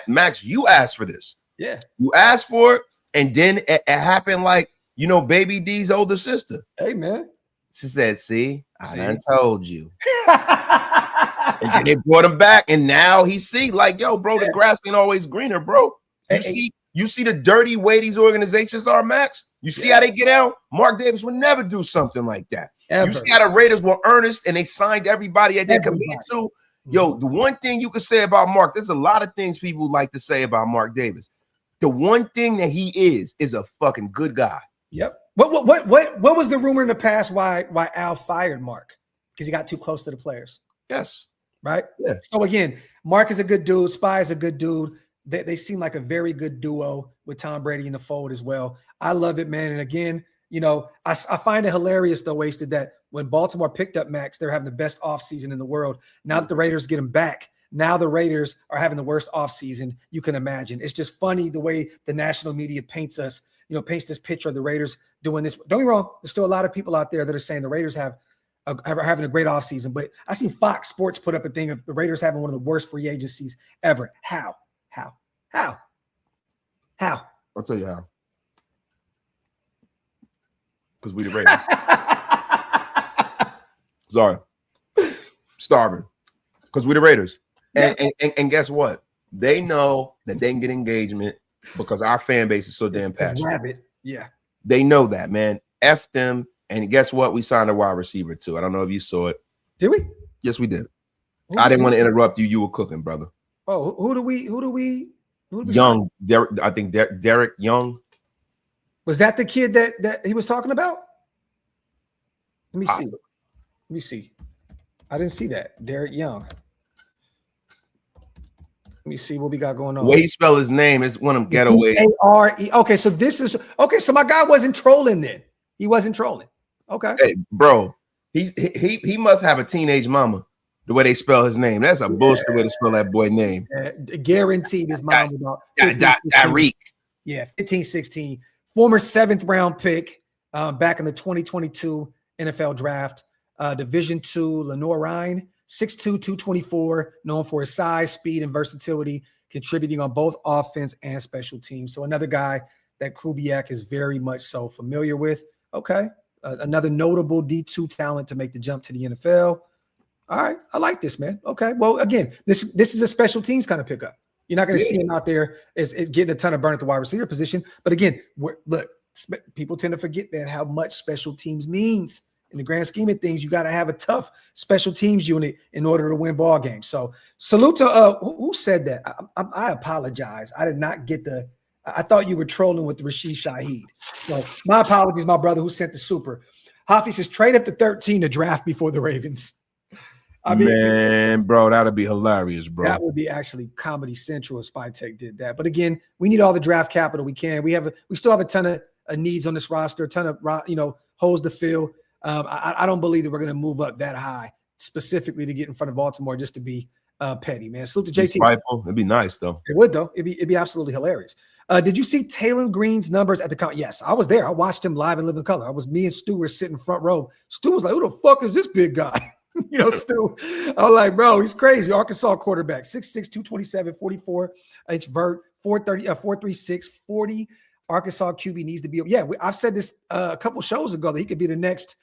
B: Max. You asked for this.
A: Yeah,
B: you asked for it, and then it happened like Baby D's older sister.
A: Hey, man.
B: She said, "See, I done told you. And then they brought him back, and now he see like, yo, bro, the grass ain't always greener, bro. You see the dirty way these organizations are, Max? You see how they get out? Mark Davis would never do something like that. Ever. You see how the Raiders were earnest and they signed everybody that they committed to? Yo, the one thing you can say about Mark, there's a lot of things people like to say about Mark Davis. The one thing that he is a fucking good guy.
A: Yep. What was the rumor in the past why Al fired Mark? Because he got too close to the players.
B: Yes.
A: Right?
B: Yeah.
A: So again, Mark is a good dude. Spy is a good dude. They seem like a very good duo with Tom Brady in the fold as well. I love it, man. And again, you know, I find it hilarious, though, Wasted, that when Baltimore picked up Maxx, they're having the best offseason in the world. Now that the Raiders get him back, now the Raiders are having the worst offseason you can imagine. It's just funny the way the national media paints us, you know, paints this picture of the Raiders doing this. Don't get me wrong, there's still a lot of people out there that are saying the Raiders are having a great offseason. But I seen Fox Sports put up a thing of the Raiders having one of the worst free agencies ever. How?
B: I'll tell you how. Because we the Raiders. Sorry. Starving. Because we the Raiders. And guess what? They know that they can get engagement because our fan base is so damn passionate.
A: Rabbit. Yeah.
B: They know that, man. F them. And guess what? We signed a wide receiver too. I don't know if you saw it.
A: Did we?
B: Yes, we did. I didn't want to interrupt you. You were cooking, brother.
A: Oh, who do we
B: Young. I think Derek Young.
A: Was that the kid that he was talking about? Let me see. I didn't see that. Derek Young. Let me see what we got going on.
B: The way he spell his name is one of them getaways.
A: A-R-E. Okay, so this is okay. So my guy wasn't trolling then. He wasn't trolling. Okay.
B: Hey, bro, he must have a teenage mama. The way they spell his name. That's a bullshit way to spell that boy name.
A: Guaranteed his mom about
B: Tyreek.
A: Yeah, 15-16. Former 7th round pick back in the 2022 NFL draft. Division II, Lenore Ryan, 6'2", 224, known for his size, speed, and versatility, contributing on both offense and special teams. So another guy that Kubiak is very much so familiar with. Okay. Another notable D2 talent to make the jump to the NFL. All right. I like this, man. Okay. Well, again, this is a special teams kind of pickup. You're not going to see him out there is getting a ton of burn at the wide receiver position. But again, look, people tend to forget, man, how much special teams means. In the grand scheme of things, you got to have a tough special teams unit in order to win ball games. So salute to who said that? I apologize. I did not get I thought you were trolling with Rashid Shaheed. So my apologies, my brother who sent the super. Hafi says trade up to 13 to draft before the Ravens. I mean,
B: man, bro, that'd be hilarious, bro.
A: That would be actually Comedy Central if SpyTech did that. But again, we need all the draft capital we can. We still have a ton of needs on this roster, a ton of holes to fill. I don't believe that we're going to move up that high specifically to get in front of Baltimore just to be petty, man. Salute to JT.
B: It'd be nice though.
A: It would though. It'd be absolutely hilarious. Did you see Taylor Green's numbers at the Yes, I was there. I watched him live in living color. Me and Stu were sitting front row. Stu was like, "Who the fuck is this big guy?" Stu. I was like, bro, he's crazy. Arkansas quarterback, 6'6", 227, 44-inch vert, 436, 40. Arkansas QB needs to be. Yeah, I've said this a couple shows ago that he could be the next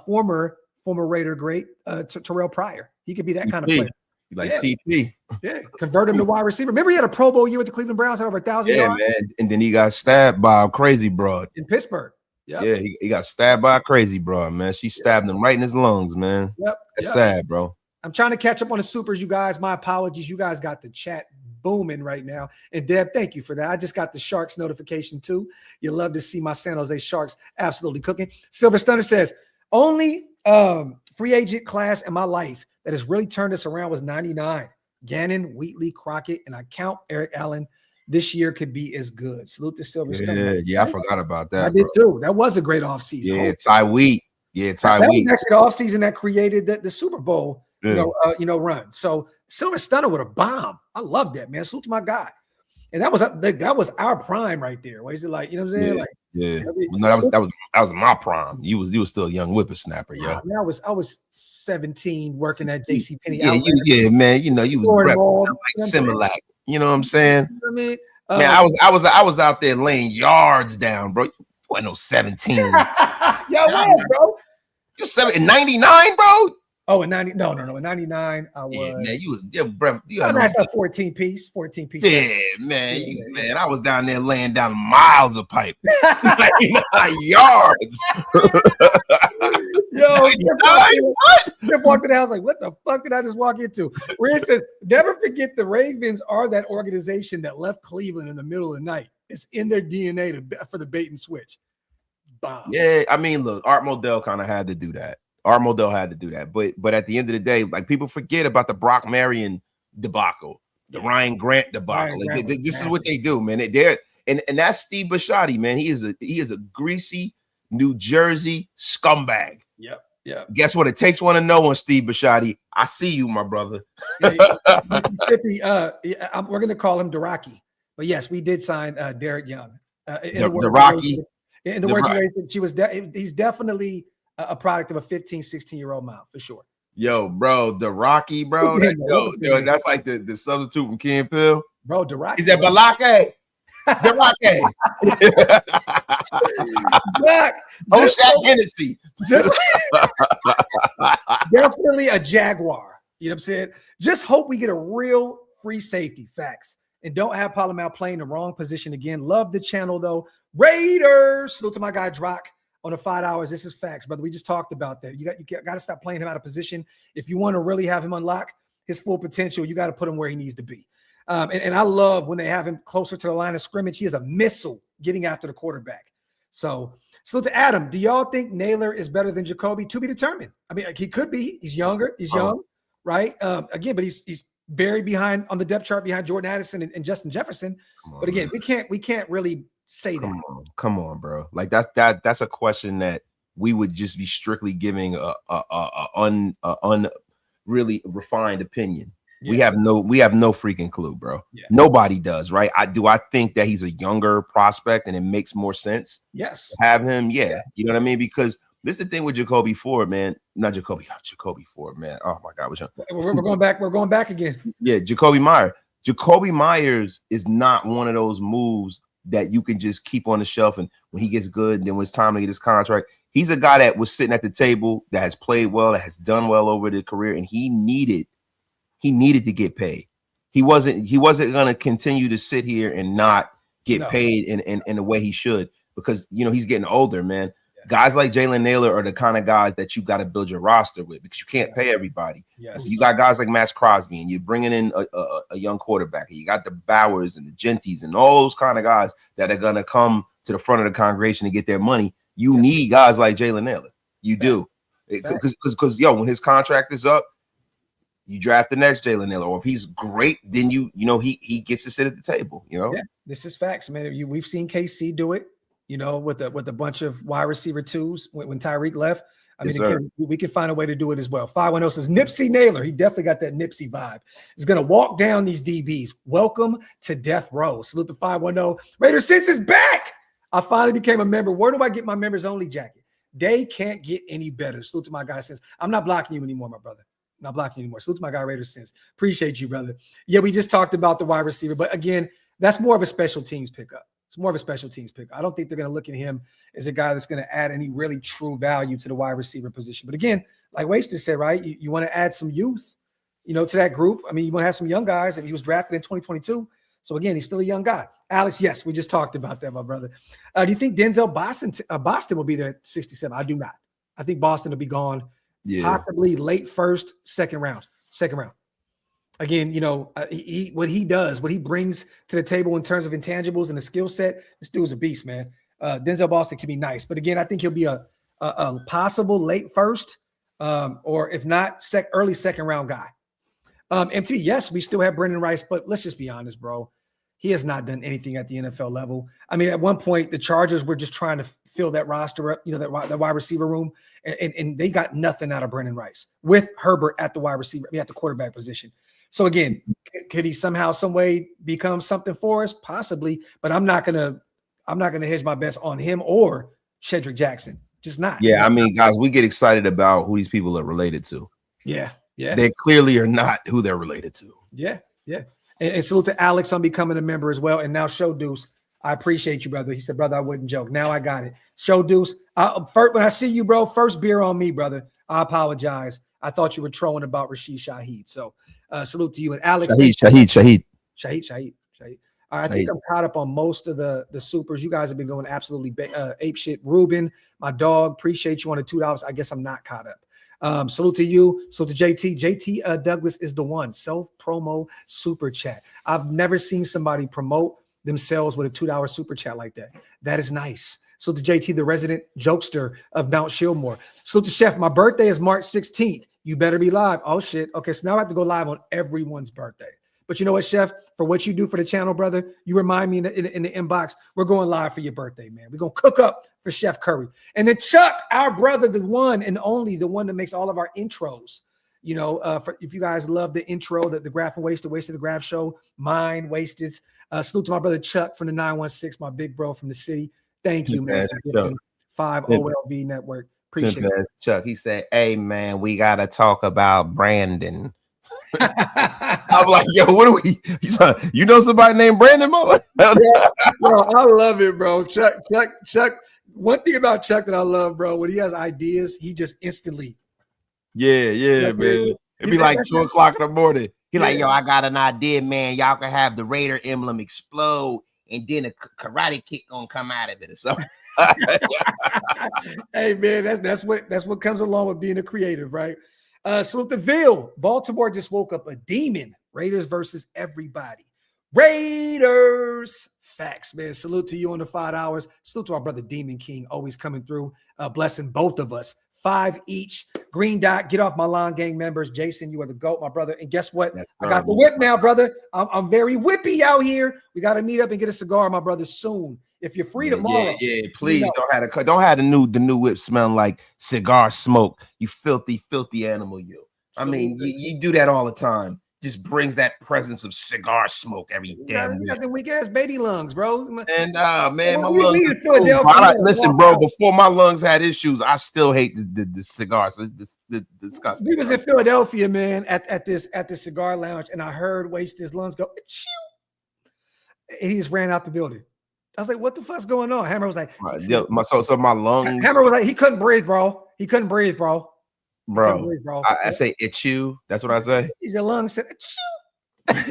A: former Raider great, Terrell Pryor. He could be that kind of player.
B: Like TP.
A: Yeah, convert him to wide receiver. Remember he had a Pro Bowl year with the Cleveland Browns, had over 1,000 yards?
B: Yeah, man. And then he got stabbed by a crazy broad.
A: In Pittsburgh. Yep.
B: Yeah, he got stabbed by a crazy broad, man. She stabbed him right in his lungs, man.
A: Yep.
B: That's sad, bro.
A: I'm trying to catch up on the supers, you guys. My apologies. You guys got the chat booming right now. And Deb, thank you for that. I just got the Sharks notification too. You love to see my San Jose Sharks absolutely cooking. Silver Stunner says, only free agent class in my life that has really turned us around was 99. Gannon, Wheatley, Crockett, and I count Eric Allen. This year could be as good. Salute to Silver Stunner.
B: Yeah, I forgot about that.
A: I did too. That was a great offseason.
B: Yeah, Ty Wheat. Yeah, Ty Wheat.
A: That was actually the offseason that created the Super Bowl run. So Silver Stunner with a bomb. I love that, man. Salute to my guy. And that was our prime right there. What is it like? You know what I'm saying?
B: Yeah. No, that was my prime. You was still a young whippersnapper, yo.
A: I was 17 working at JCPenney.
B: Yeah, man. You was like Similac. You know what I'm saying? You know what I mean? Man, I was out there laying yards down, bro. You wasn't no 17.
A: Yeah, I was, bro.
B: You're in 99, bro.
A: Oh, in 90, no. In 99, I was.
B: Yeah, man, bro.
A: That's a 14 piece.
B: Yeah, man. Man, I was down there laying down miles of pipe. 99 yards.
A: Yo, what? Jeff walked in the house like, what the fuck did I just walk into? Renz says, never forget the Ravens are that organization that left Cleveland in the middle of the night. It's in their DNA for the bait and switch. Bomb.
B: Yeah, I mean, look, Art Modell kind of had to do that. But at the end of the day, like people forget about the Brock Marion debacle, the Ryan Grant debacle. This is what they do, man. And that's Steve Bisciotti, man. He is a greasy New Jersey scumbag.
A: Yep.
B: Guess what? It takes one to know on Steve Bisciotti. I see you, my brother.
A: Mississippi. We're gonna call him Daraki. But yes, we did sign Derek Young.
B: Daraki.
A: In the words he's definitely a product of a 15, 16-year-old mouth for sure.
B: Yo, bro, Daraki, bro. That's like the substitute from Ken Pill.
A: Bro, Daraki.
B: He said Balake. Daraki. Shaq Hennessy.
A: Definitely a Jaguar. You know what I'm saying? Just hope we get a real free safety. Facts. And don't have Palomar playing the wrong position again. Love the channel, though. Raiders. Salute to my guy, Drock, on the 5 hours. This is facts, brother. We just talked about that. You got to stop playing him out of position. If you want to really have him unlock his full potential, you got to put him where he needs to be. And I love when they have him closer to the line of scrimmage. He is a missile getting after the quarterback. So to Adam, do y'all think Naylor is better than Jacoby? To be determined. I mean, he could be. He's younger. He's young, right? Again, but he's buried behind on the depth chart behind Jordan Addison and Justin Jefferson. But again, we can't really say that.
B: Come on, bro. Like that's a question that we would just be strictly giving a really refined opinion. Yeah. We have no freaking clue, bro. Yeah. Nobody does, right? I think that he's a younger prospect and it makes more sense.
A: Yes.
B: To have him, yeah. You know what I mean? Because this is the thing with Jacoby Ford, man. Not Jacoby Ford, man. Oh my God,
A: we're going back. We're going back again.
B: Yeah, Jacoby Myers. Jacoby Myers is not one of those moves that you can just keep on the shelf and when he gets good, and then when it's time to get his contract, he's a guy that was sitting at the table, that has played well, that has done well over the career, and he needed to get paid. He wasn't going to continue to sit here and not get paid in the way he should, because he's getting older, man. Guys like Jalen Naylor are the kind of guys that you got to build your roster with, because you can't pay everybody.
A: Yes.
B: You got guys like Maxx Crosby, and you're bringing in a young quarterback. You got the Bowers and the Genties and all those kind of guys that are going to come to the front of the congregation to get their money. You need guys like Jalen Naylor. You do. Because when his contract is up, you draft the next Jalen Naylor. Or if he's great, then he gets to sit at the table. Yeah,
A: this is facts, man. We've seen KC do it. With a bunch of wide receiver twos when Tyreek left. I mean, again, we can find a way to do it as well. 510 says Nipsey Naylor. He definitely got that Nipsey vibe. He's going to walk down these DBs. Welcome to death row. Salute to 510. Raiders Sense is back. I finally became a member. Where do I get my members only jacket? They can't get any better. Salute to my guy Sense. I'm not blocking you anymore, my brother. I'm not blocking you anymore. Salute to my guy Raiders Sense. Appreciate you, brother. Yeah, we just talked about the wide receiver, but again, that's more of a special teams pickup. It's more of a special teams pick. I don't think they're going to look at him as a guy that's going to add any really true value to the wide receiver position. But again, like Wasted said, right, you want to add some youth, to that group. I mean, you want to have some young guys, and he was drafted in 2022. So again, he's still a young guy. Alex, yes, we just talked about that, my brother. Do you think Denzel Boston will be there at 67? I do not. I think Boston will be gone possibly late first, second round. Again, what he does, what he brings to the table in terms of intangibles and the skill set, this dude's a beast, man. Denzel Boston can be nice, but again, I think he'll be a possible late first, or if not, early second round guy. MT, yes, we still have Brendan Rice, but let's just be honest, bro. He has not done anything at the NFL level. I mean, at one point, the Chargers were just trying to fill that roster up, that wide receiver room, and they got nothing out of Brendan Rice with Herbert at the at the quarterback position. So again, could he somehow, some way become something for us? Possibly, but I'm not gonna hedge my bets on him or Shedrick Jackson. Just not.
B: Yeah, I mean, guys, we get excited about who these people are related to.
A: Yeah.
B: They clearly are not who they're related to.
A: Yeah. And salute to Alex on becoming a member as well. And now Show Deuce. I appreciate you, brother. He said, brother, I wouldn't joke. Now I got it. Show Deuce. First, when I see you, bro, first beer on me, brother. I apologize. I thought you were trolling about Rashid Shaheed. So salute to you. And Alex.
B: Shaheed.
A: I think I'm caught up on most of the supers. You guys have been going absolutely ape shit. Ruben, my dog, appreciate you on the $2. I guess I'm not caught up. Salute to you. So to JT. JT Douglas is the one. Self-promo super chat. I've never seen somebody promote themselves with a $2 super chat like that. That is nice. So to JT, the resident jokester of Mount Shillmore. So to Chef, my birthday is March 16th. You better be live. Oh, shit. Okay, so now I have to go live on everyone's birthday. But you know what, Chef? For what you do for the channel, brother, you remind me in the inbox, we're going live for your birthday, man. We're going to cook up for Chef Curry. And then Chuck, our brother, the one and only, the one that makes all of our intros. You know, if you guys love the intro, the Graphk and Wasted the Graph show, mine, Wasted. Salute to my brother Chuck from the 916, my big bro from the city. Thank you, man. For 5 OLV Network. Appreciate it.
B: Chuck, he said, hey, man, we got to talk about Brandon. I'm like, yo, what are we? You know somebody named Brandon Mo?
A: Bro, I love it, bro. Chuck. One thing about Chuck that I love, bro, when he has ideas, he just instantly.
B: Yeah, man. It'd be like 2 o'clock in the morning. He like, yo, I got an idea, man. Y'all can have the Raider emblem explode, and then a karate kick gonna come out of it or something.
A: Hey, man, that's what comes along with being a creative, right? Salute to Ville. Baltimore just woke up a demon. Raiders versus everybody. Raiders. Facts, man. Salute to you on the 5 hours. Salute to our brother Demon King, always coming through, blessing both of us. 5 each. Green Dot, get off my lawn gang members. Jason, you are the GOAT, my brother. And guess what? I got the whip now, brother. I'm very whippy out here. We got to meet up and get a cigar, my brother, soon. If you're free tomorrow.
B: Yeah, please don't have the new whip smelling like cigar smoke. You filthy animal, you. I mean, you do that all the time. Just brings that presence of cigar smoke every damn week.
A: You got the weak ass baby lungs, bro.
B: And man, my lungs. Listen, bro. Before my lungs had issues, I still hate the cigar. So it's disgusting.
A: We was in Philadelphia, man, at this cigar lounge, and I heard His lungs go. And he just ran out the building. I was like, "What the fuck's going on?" Hammer was like,
B: "So my lungs."
A: Hammer was like, "He couldn't breathe, bro. He couldn't breathe, bro."
B: Bro, I say itch you. That's what I say.
A: Your lungs said
B: but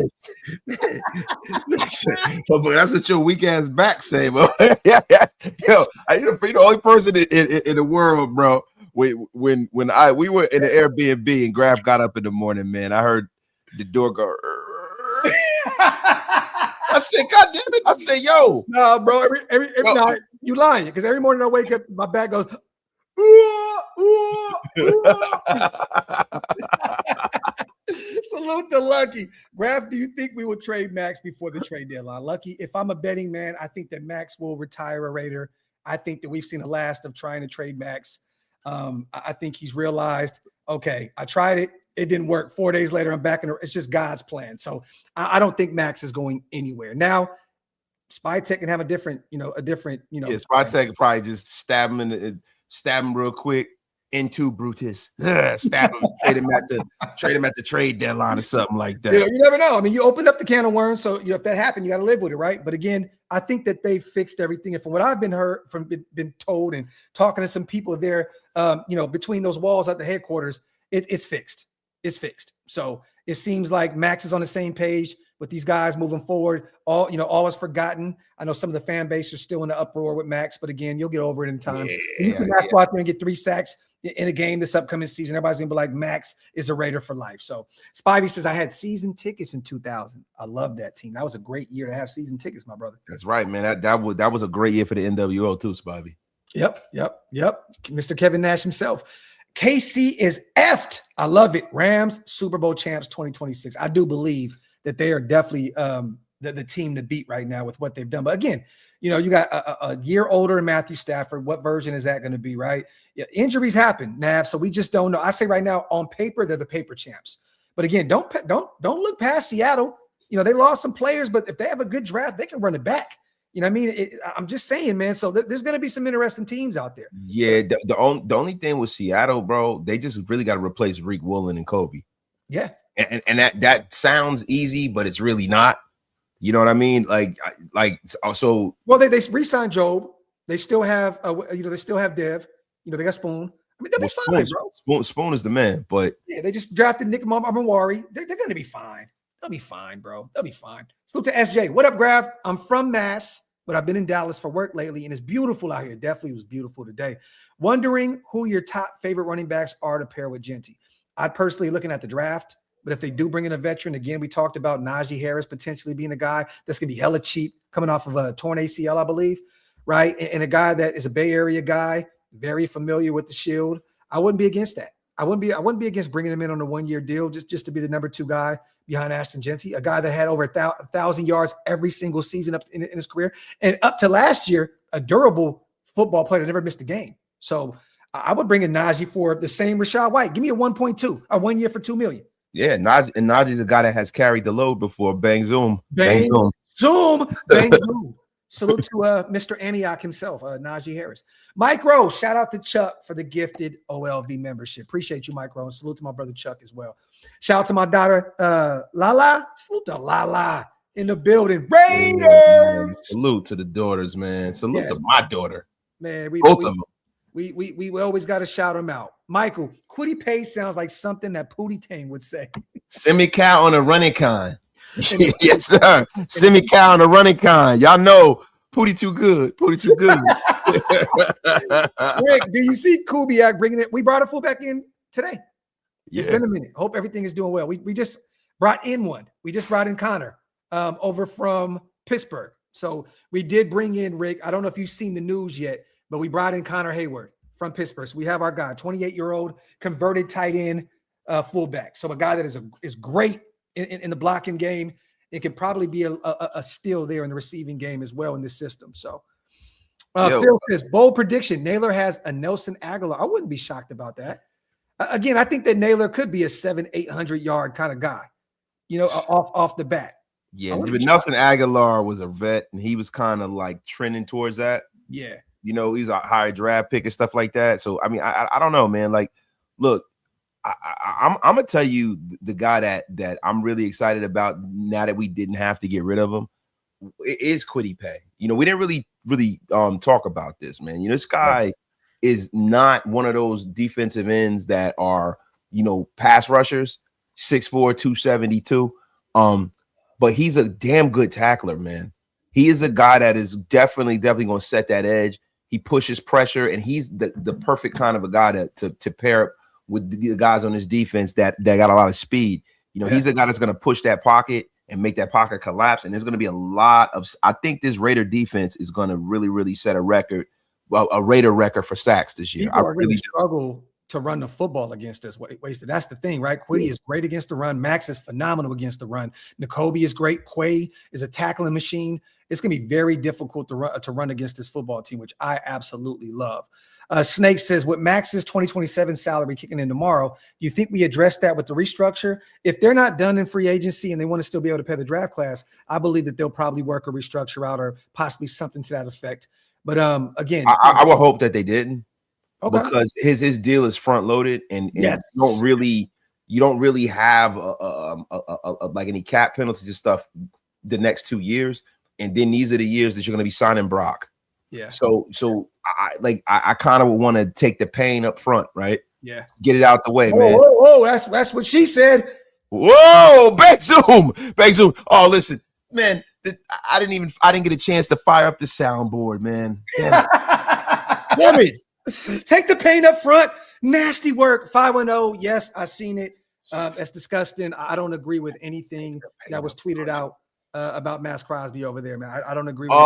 B: that's what your weak ass back say, bro. Yeah. Yo, you're the only person in the world, bro. When we were in the Airbnb and Graphk got up in the morning, man, I heard the door go. I said, God damn it! I said, yo,
A: no, bro. Every night you lying because every morning I wake up, my back goes. Salute to Lucky. Graphk, do you think we will trade Maxx before the trade deadline? Lucky, if I'm a betting man, I think that Maxx will retire a Raider. I think that we've seen the last of trying to trade Maxx. I think he's realized, okay, I tried it. It didn't work. 4 days later, I'm back in. It's just God's plan. So I don't think Maxx is going anywhere. Now, Spy Tech can have a different. Yeah,
B: Spy Tech could probably just stab him real quick into Brutus. Stab him, trade him at the trade deadline or something like that.
A: You never know. I mean, you opened up the can of worms, so if that happened, you got to live with it, right? But again, I think that they fixed everything. And from what I've been told and talking to some people there, between those walls at the headquarters, it's fixed. It's fixed. So it seems like Maxx is on the same page with these guys moving forward. All is forgotten. I know some of the fan base are still in the uproar with Maxx, but again, you'll get over it in time. You can go out there and get 3 sacks in a game this upcoming season. Everybody's gonna be like, Maxx is a Raider for life. So Spivey says, I had season tickets in 2000. I love that team. That was a great year to have season tickets, my brother.
B: That's right, man. That was a great year for the NWO too, Spivey.
A: Yep. Mr. Kevin Nash himself. KC is effed. I love it. Rams, Super Bowl champs 2026. I do believe that they are definitely the team to beat right now with what they've done. But again, you got a year older than Matthew Stafford. What version is that going to be, right? Yeah, injuries happen, Nav. So we just don't know. I say right now, on paper, they're the paper champs. But again, don't look past Seattle. They lost some players, but if they have a good draft, they can run it back. You know what I mean? I'm just saying, man. So there's going to be some interesting teams out there.
B: Yeah, the only thing with Seattle, bro, they just really got to replace Rick Woolen and Kobe.
A: Yeah.
B: And that sounds easy, but it's really not. You know what I mean? So.
A: Well, they re-signed Job. They still have, they still have Dev. They got Spoon. I mean, they'll be fine, bro.
B: Spoon is the man, but
A: yeah, they just drafted Nick Mamawari. They're going to be fine. They'll be fine, bro. They'll be fine. Salute to SJ. What up, Graphk? I'm from Mass, but I've been in Dallas for work lately, and it's beautiful out here. Definitely was beautiful today. Wondering who your top favorite running backs are to pair with Genty. I'd personally looking at the draft, but if they do bring in a veteran, again, we talked about Najee Harris potentially being a guy that's going to be hella cheap, coming off of a torn ACL, I believe, right? And a guy that is a Bay Area guy, very familiar with the Shield. I wouldn't be against that. I wouldn't be against bringing him in on a 1-year deal just to be the number 2 guy behind Ashton Genty, a guy that had over 1,000 yards every single season up in his career, and up to last year, a durable football player that never missed a game. So I would bring in Najee for the same Rachaad White. Give me a 1.2, a 1 year for $2 million.
B: Yeah, Najee's a guy that has carried the load before. Bang zoom,
A: bang zoom, bang zoom. Salute to Mr. Antioch himself, Najee Harris. Mike Rowe, shout out to Chuck for the gifted OLV membership. Appreciate you, Mike Rowe. And salute to my brother Chuck as well. Shout out to my daughter, Lala. Salute to Lala in the building. Raiders.
B: Man, salute to the daughters, man. Salute to my daughter.
A: Man,
B: both of them.
A: We always got to shout them out. Michael, Quiddy Pay sounds like something that Pootie Tang would say.
B: Send me cow on a running con. Yes, sir. Send me cow on a running con. Y'all know Pootie too good. Pootie too good.
A: Rick, do you see Kubiak bringing it? We brought a fullback in today.
B: Yeah.
A: It's been a minute. Hope everything is doing well. We just brought in one. We just brought in Connor over from Pittsburgh. So we did bring in Rick. I don't know if you've seen the news yet, but we brought in Connor Hayward from Pittsburgh. So we have our guy, 28-year-old converted tight end fullback. So a guy that is great in the blocking game. It can probably be a steal there in the receiving game as well in this system. So Phil says, bold prediction, Naylor has a Nelson Aguilar. I wouldn't be shocked about that. Again, I think that Naylor could be a 700-800 yard kind of guy, off the bat.
B: Yeah, but Nelson Aguilar was a vet, and he was kind of like trending towards that.
A: Yeah.
B: He's a high draft pick and stuff like that. So, I mean, I don't know, man. Like, look, I'm gonna tell you the guy that I'm really excited about now that we didn't have to get rid of him. It is Quiddy Pay. We didn't really talk about this, man. This guy is not one of those defensive ends that are pass rushers, 6'4", 272. But he's a damn good tackler, man. He is a guy that is definitely going to set that edge. He pushes pressure, and he's the perfect kind of a guy to pair up with the guys on his defense that got a lot of speed. He's a guy that's going to push that pocket and make that pocket collapse. And there's going to be a lot of – I think this Raider defense is going to really, really set a record, a Raider record for sacks this year.
A: People really struggle to run the football against us. Wasted. That's the thing, right? Quiddy is great against the run. Maxx is phenomenal against the run. N'Kobe is great. Quay is a tackling machine. It's going to be very difficult to run against this football team, which I absolutely love. Snake says, with Max's 2027 salary kicking in tomorrow, do you think we address that with the restructure? If they're not done in free agency and they want to still be able to pay the draft class, I believe that they'll probably work a restructure out or possibly something to that effect. But again,
B: I would hope that they didn't,
A: because
B: his deal is front loaded, and yes. you don't really have like any cap penalties and stuff the next 2 years, and then these are the years that you're going to be signing Brock.
A: Yeah.
B: So I kind of want to take the pain up front, right?
A: Yeah.
B: Get it out the way, man.
A: Whoa, that's what she said.
B: Whoa, back zoom. Oh, listen, man, I didn't get a chance to fire up the soundboard, man. Damn it.
A: Take the pain up front. Nasty work. 510. Yes, I seen it. That's disgusting. I don't agree with anything that was tweeted out about Maxx Crosby over there, man. I don't agree with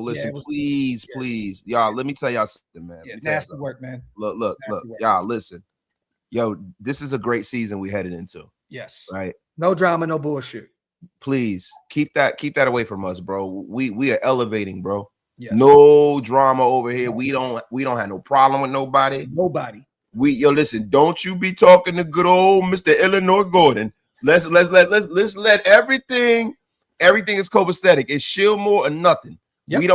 B: listen, please. Y'all, let me tell y'all something, man.
A: Yeah, nasty work, man.
B: Look. Y'all, listen. Yo, this is a great season we headed into.
A: Yes.
B: Right.
A: No drama, no bullshit.
B: Please keep that away from us, bro. We are elevating, bro.
A: Yes.
B: No drama over here. We don't have no problem with nobody. Listen, don't you be talking to good old Mr. Illinois Gordon. Let's let everything is copacetic. It's Shillmore or nothing. Yep. We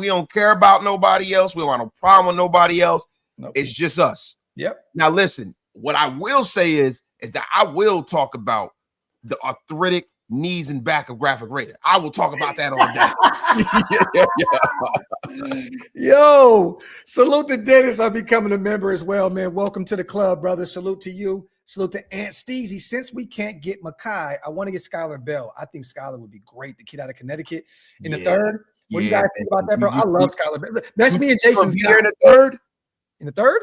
B: don't care about nobody else. We don't have no problem with nobody else. Nope. It's just us.
A: Yep.
B: Now listen, what I will say is that I will talk about the arthritic knees and back of Graphk Raider. I will talk about that all
A: day. Yo, salute to Dennis. I'm becoming a member as well, man. Welcome to the club, brother. Salute to you. Salute to Aunt Steezy. Since we can't get Makai, I want to get Skylar Bell. I think Skylar would be great. The kid out of Connecticut in the third. What do you guys think about that, bro? I love Skylar Bell. That's me and Jason's
B: here in the third.
A: In the third?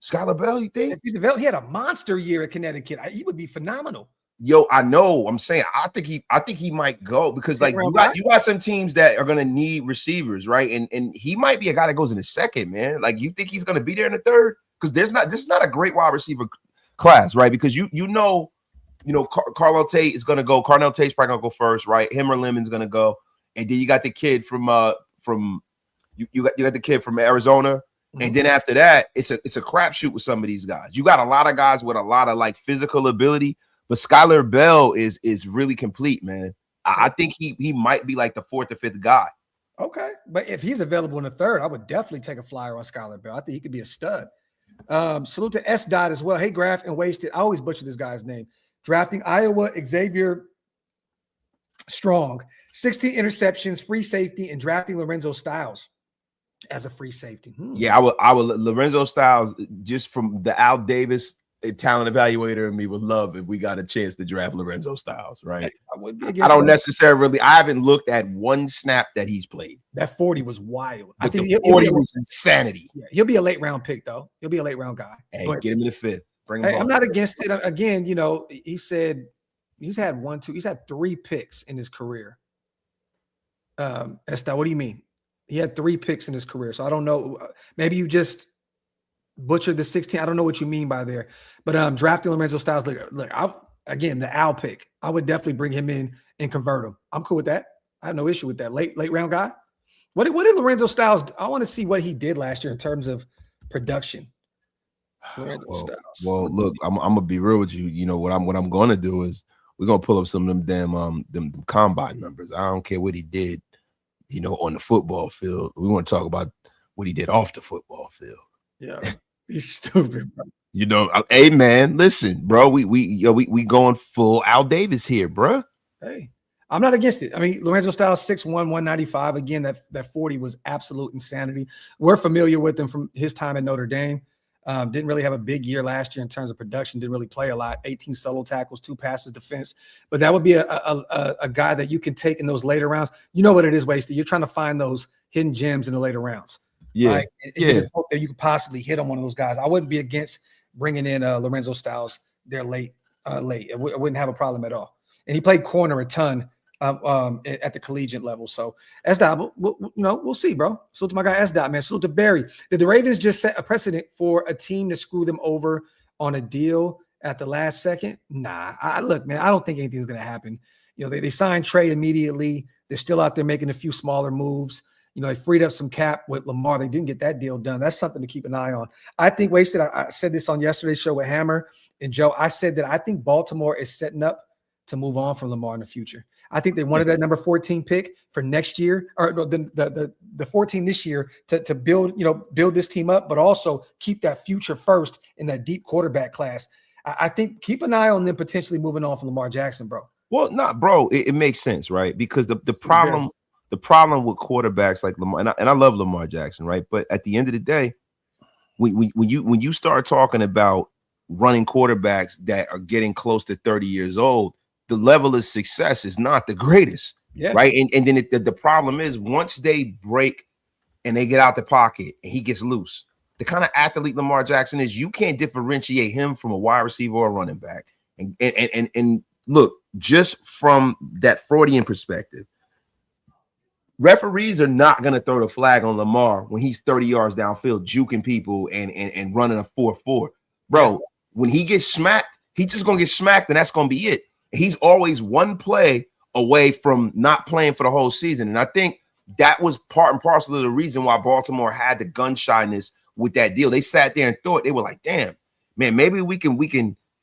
B: Skylar Bell, you think?
A: If he's developed, he had a monster year at Connecticut. He would be phenomenal.
B: Yo, I know. I'm saying I think he might go because like you got some teams that are gonna need receivers, right? And he might be a guy that goes in the second, man. Like you think he's gonna be there in the third? Because this is not a great wide receiver class, right? Because you know, Carnell Tate is gonna go. Carnell Tate's probably gonna go first, right? Him or Lemon's gonna go, and then you got the kid from you got the kid from Arizona. And then after that, it's a crapshoot with some of these guys. You got a lot of guys with a lot of like physical ability, but Skylar Bell is really complete, man. I think he might be like the fourth or fifth guy.
A: Okay, but if he's available in the third, I would definitely take a flyer on Skylar Bell. I think he could be a stud. Salute to S. Dot as well. Hey, Graphk and Wasted. I always butcher this guy's name. Drafting Iowa Xavier Strong, 16 interceptions, free safety, and drafting Lorenzo Styles as a free safety.
B: Yeah, I would Lorenzo Styles, just from the Al Davis talent evaluator, and me would love if we got a chance to draft Lorenzo Styles, right? I don't necessarily. I haven't looked at one snap that he's played.
A: That 40 was wild.
B: I think the 40 was insanity.
A: Yeah, he'll be a late round pick though. He'll be a late round guy.
B: Hey, get him in the fifth. Bring him.
A: I'm not against it. Again, he said he's had 3 picks in his career. Estelle, what do you mean? He had 3 picks in his career. So I don't know. Maybe you just butchered the 16. I don't know what you mean by there. But drafting Lorenzo Styles, look, again, the Al pick. I would definitely bring him in and convert him. I'm cool with that. I have no issue with that. Late round guy. What did Lorenzo Styles? I want to see what he did last year in terms of production.
B: Well, look, I'm gonna be real with you. You know what I'm gonna do is we're gonna pull up some of them them combine numbers. I don't care what he did, on the football field. We want to talk about what he did off the football field.
A: Yeah, he's stupid, bro.
B: Hey man, listen, bro. We going full Al Davis here, bro.
A: Hey, I'm not against it. I mean, Lorenzo Styles 6'1", 195. Again, that 40 was absolute insanity. We're familiar with him from his time at Notre Dame. Didn't really have a big year last year in terms of production. Didn't really play a lot. 18 solo tackles, 2 passes defense. But that would be a guy that you can take in those later rounds. You know what it is, Wasted. You're trying to find those hidden gems in the later rounds.
B: Yeah,
A: right? You hope that you could possibly hit on one of those guys. I wouldn't be against bringing in Lorenzo Styles there late. I wouldn't have a problem at all. And he played corner a ton at the collegiate level. So S-Dot, we'll see, bro. Salute to my guy S-Dot, man. Salute to Barry. Did the Ravens just set a precedent for a team to screw them over on a deal at the last second? Nah. Look, man, I don't think anything's going to happen. They signed Trey immediately. They're still out there making a few smaller moves. They freed up some cap with Lamar. They didn't get that deal done. That's something to keep an eye on. I think, Wasted, I said this on yesterday's show with Hammer and Joe. I said that I think Baltimore is setting up to move on from Lamar in the future. I think they wanted that number 14 pick for next year, or the 14 this year to build this team up, but also keep that future first in that deep quarterback class. I think keep an eye on them potentially moving on from Lamar Jackson, bro.
B: Well, bro. It makes sense, right? Because the problem with quarterbacks like Lamar, and I love Lamar Jackson, right? But at the end of the day, when you start talking about running quarterbacks that are getting close to 30 years old, the level of success is not the greatest, right? And then the problem is once they break and they get out the pocket and he gets loose, the kind of athlete Lamar Jackson is, you can't differentiate him from a wide receiver or a running back. And look, just from that Freudian perspective, referees are not going to throw the flag on Lamar when he's 30 yards downfield, juking people and running a 4-4. Bro, when he gets smacked, he's just going to get smacked, and that's going to be it. He's always one play away from not playing for the whole season. And I think that was part and parcel of the reason why Baltimore had the gun shyness with that deal. They sat there and thought, they were like, damn, man, maybe we can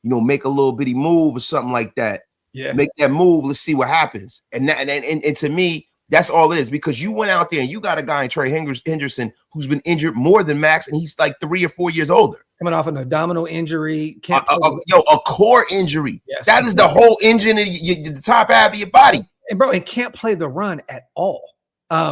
B: make a little bitty move or something like that.
A: Yeah.
B: Make that move. Let's see what happens. And to me, that's all it is, because you went out there and you got a guy in Trey Henderson who's been injured more than Maxx, and he's like 3 or 4 years older.
A: Coming off an abdominal injury.
B: A core injury.
A: Yes.
B: That is the whole engine of the top half of your body.
A: And bro, and can't play the run at all.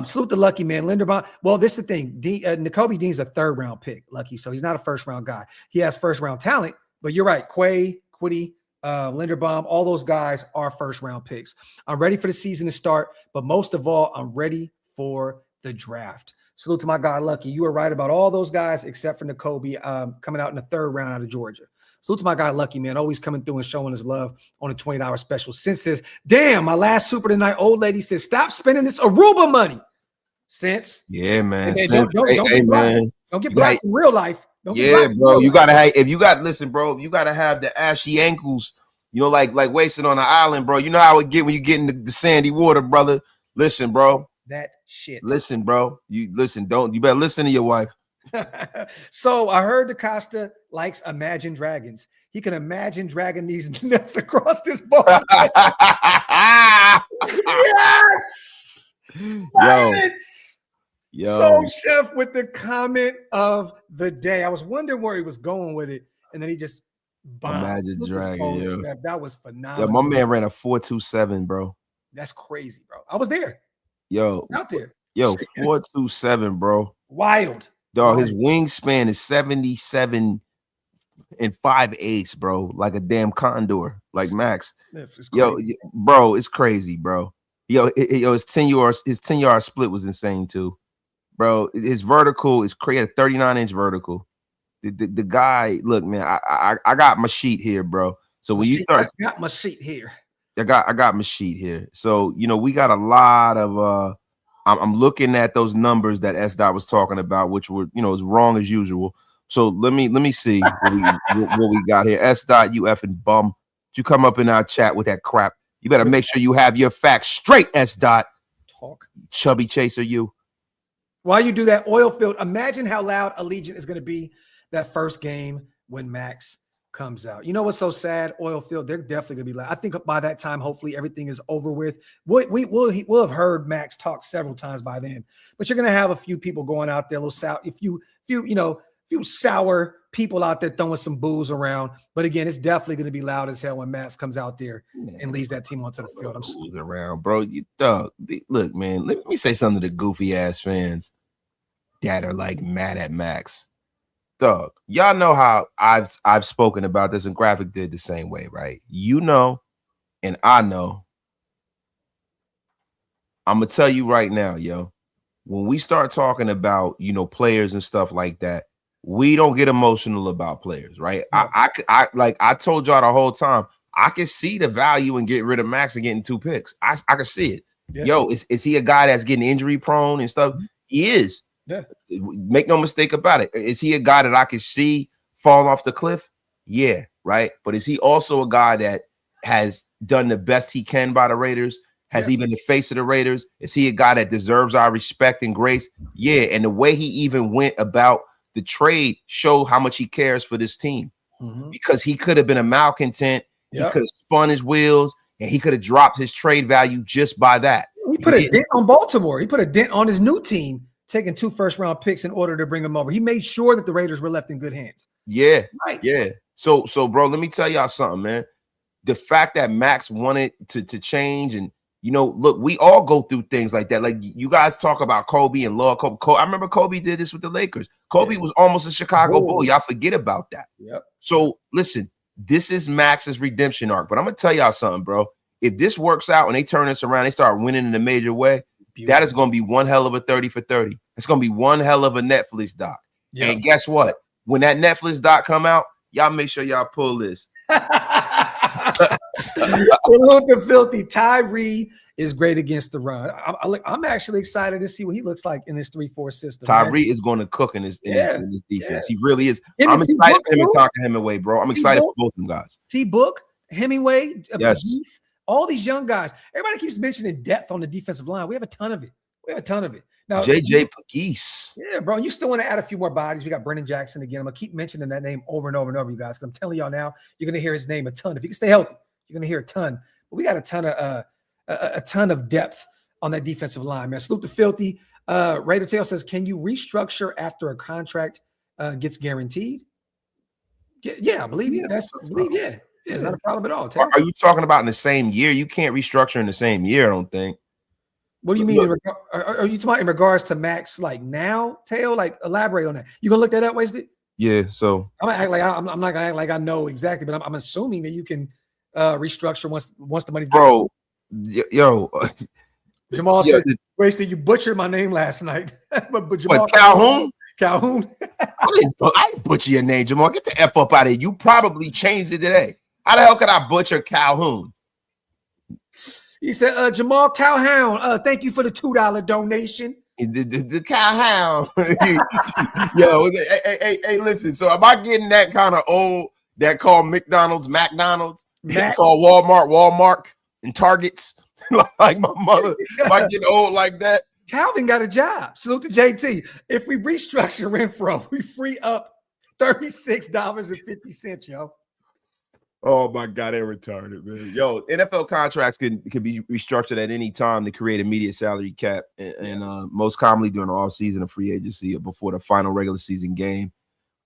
A: Salute the Lucky man, Linderbaum. Well, this is the thing. Nakobe Dean's a 3rd round pick, Lucky. So he's not a 1st round guy. He has 1st round talent, but you're right. Quay, Quiddy, Linderbaum, all those guys are 1st round picks. I'm ready for the season to start, but most of all, I'm ready for the draft. Salute to my guy, Lucky. You were right about all those guys except for Nakobe coming out in the 3rd round out of Georgia. Salute to my guy, Lucky, man. Always coming through and showing his love on a $20 special. Since says, damn, my last super tonight, old lady says, stop spending this Aruba money. Since.
B: Yeah, man.
A: Don't get black in real life.
B: Bro. You got to have, if you got to have the ashy ankles, like wasting on an island, bro. You know how it get when you get in the sandy water, brother. Listen, bro.
A: That shit.
B: Listen, bro. You better listen to your wife.
A: So I heard DaCosta likes Imagine Dragons. He can imagine dragging these nuts across this ball. Yes. Yo. So Chef with the comment of the day. I was wondering where he was going with it, and then he just bombed.
B: Imagine dragging.
A: That was phenomenal.
B: Yeah, my man ran a 4.27, bro.
A: That's crazy, bro. I was there.
B: Out there. 4.27, bro.
A: Wild.
B: Dog, his wingspan is 77 and 5/8, bro. Like a damn condor, like Max. Bro, it's crazy, bro. His 10-yard split was insane too, bro. His vertical is created a 39-inch vertical. The guy, look, man, I got my sheet here, bro. So when you start,
A: I got my sheet here.
B: I got my sheet here. So we got a lot of I'm looking at those numbers that S. Dot was talking about, which were, as wrong as usual. So let me see what we got here. S. Dot, you effing bum. You come up in our chat with that crap. You better make sure you have your facts straight, S. Dot.
A: Talk.
B: Chubby chaser, you.
A: While you do that, oil field, imagine how loud Allegiant is going to be that first game when Max comes out. You know what's so sad? Oil field, they're definitely gonna be like. I think by that time, hopefully everything is over with. We'll have heard Max talk several times by then, but you're gonna have a few people going out there, a little sour, a few sour people out there throwing some booze around. But again, it's definitely gonna be loud as hell when Max comes out there and leads that team onto the field.
B: I'm around, bro. Look, man. Let me say something to the goofy ass fans that are like mad at Max. Dog, y'all know how I've spoken about this, and Graphk did the same way, right? And I know. I'm gonna tell you right now, yo. When we start talking about players and stuff like that, we don't get emotional about players, right? Yeah. I told y'all the whole time, I can see the value in getting rid of Max and getting 2 picks. I can see it. Yeah. Yo, is he a guy that's getting injury prone and stuff? He is. Yeah. Make no mistake about it. Is he a guy that I can see fall off the cliff? Yeah, right. But is he also a guy that has done the best he can by the Raiders? Has he been the face of the Raiders? Is he a guy that deserves our respect and grace? Yeah. And the way he even went about the trade showed how much he cares for this team. Because he could have been a malcontent. He could have spun his wheels and he could have dropped his trade value just by that.
A: He put a dent on Baltimore. He put a dent on his new team, taking 2 first-round picks in order to bring him over. He made sure that the Raiders were left in good hands.
B: Yeah, right. Yeah. So, bro, let me tell y'all something, man. The fact that Max wanted to change, and look, we all go through things like that. Like you guys talk about Kobe and Law. Kobe, I remember Kobe did this with the Lakers. Kobe was almost a Chicago Bull. Y'all forget about that. Yep. So listen, this is Max's redemption arc. But I'm gonna tell y'all something, bro. If this works out and they turn this around, they start winning in a major way. That is going to be one hell of a 30 for 30. It's going to be one hell of a Netflix doc. Yep. And guess what? When that Netflix doc come out, y'all make sure y'all pull this.
A: Salute the filthy. Tyree is great against the run. I'm actually excited to see what he looks like in this 3-4 system.
B: Tyree is going to cook in his defense. Yeah. He really is. I'm excited for him and talking Hemingway, bro. I'm excited for both of them guys.
A: T-Book, Hemingway, Beast, all these young guys. Everybody keeps mentioning depth on the defensive line. We have a ton of it. Now,
B: JJ Pegues.
A: Yeah, bro. You still want to add a few more bodies. We got Brendan Jackson again. I'm going to keep mentioning that name over and over and over, you guys, because I'm telling y'all now, you're going to hear his name a ton. If you can stay healthy, you're going to hear a ton. But we got a ton of depth on that defensive line, man. Salute the filthy. Raider Tail says, can you restructure after a contract gets guaranteed? Yeah, I believe you. Yeah. It's not a problem at all.
B: Are you talking about in the same year? You can't restructure in the same year, I don't think.
A: What do you mean? Are you talking in regards to Max, like now, Tail? Like, elaborate on that. You gonna look that up, Wasted?
B: Yeah. So
A: I'm gonna act like I'm not gonna act like I know exactly, but I'm assuming that you can restructure once the money's
B: bro. Yo,
A: Jamal said, "Wasted, you butchered my name last night." but Jamal,
B: what, Calhoun?
A: Calhoun.
B: I didn't butcher your name, Jamal. Get the F up out of here. You probably changed it today. How the hell could I butcher Calhoun?
A: He said, Jamal Calhoun, thank you for the $2 donation.
B: The Calhoun. Yo, hey, listen. So am I getting that kind of old that call McDonald's, call Walmart, and Targets? Like my mother, am I getting old like that?
A: Calvin got a job. Salute to JT. If we restructure Renfro, we free up $36.50, yo.
B: Oh my God, they're retarded, man. Yo, NFL contracts can be restructured at any time to create immediate salary cap, and most commonly during the offseason of free agency or before the final regular season game.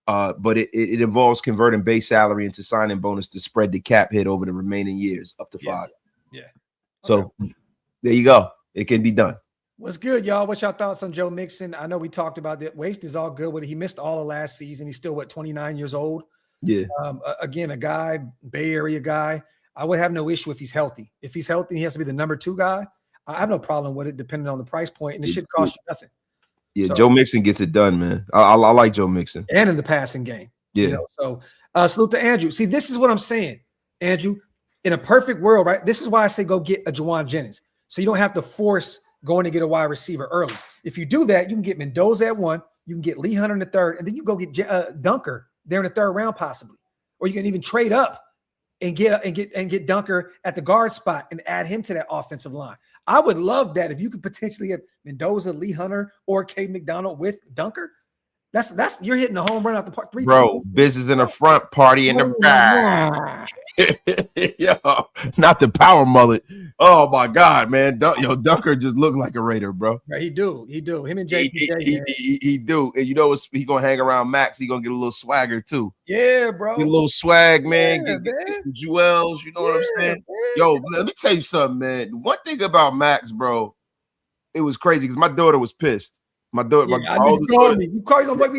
B: But it involves converting base salary into signing bonus to spread the cap hit over the remaining years up to 5.
A: Yeah.
B: So there you go. It can be done.
A: What's good, y'all? What's your thoughts on Joe Mixon? I know we talked about that. Waste is all good with it. He missed all of last season. He's still 29 years old.
B: Yeah.
A: Again, a guy, Bay Area guy. I would have no issue if he's healthy. If he's healthy, he has to be the number 2 guy. I have no problem with it, depending on the price point, and it should cost you nothing.
B: Yeah, so, Joe Mixon gets it done, man. I like Joe Mixon,
A: and in the passing game.
B: Yeah.
A: So salute to Andrew. See, this is what I'm saying, Andrew. In a perfect world, right? This is why I say go get a Juwan Jennings, so you don't have to force going to get a wide receiver early. If you do that, you can get Mendoza at 1, you can get Lee Hunter in the 3rd, and then you go get Dunker there in the 3rd round possibly, or you can even trade up and get Dunker at the guard spot and add him to that offensive line. I would love that if you could potentially have Mendoza, Lee Hunter, or Cade McDonald with Dunker. That's you're hitting a home run out the park. 3
B: bro.
A: times.
B: Business in the front, party in the back. Yo, not the power mullet. Oh my God, man. Dunker just looked like a Raider, bro.
A: Right, he do. Him and JPJ.
B: He do. And you know what? He gonna hang around Max. He gonna get a little swagger too.
A: Yeah, bro.
B: Get a little swag, man. Get some jewels. You know what I'm saying? Man. Yo, let me tell you something, man. One thing about Max, bro, it was crazy because my daughter was pissed. My daughter, my oldest daughter.
A: You called me like,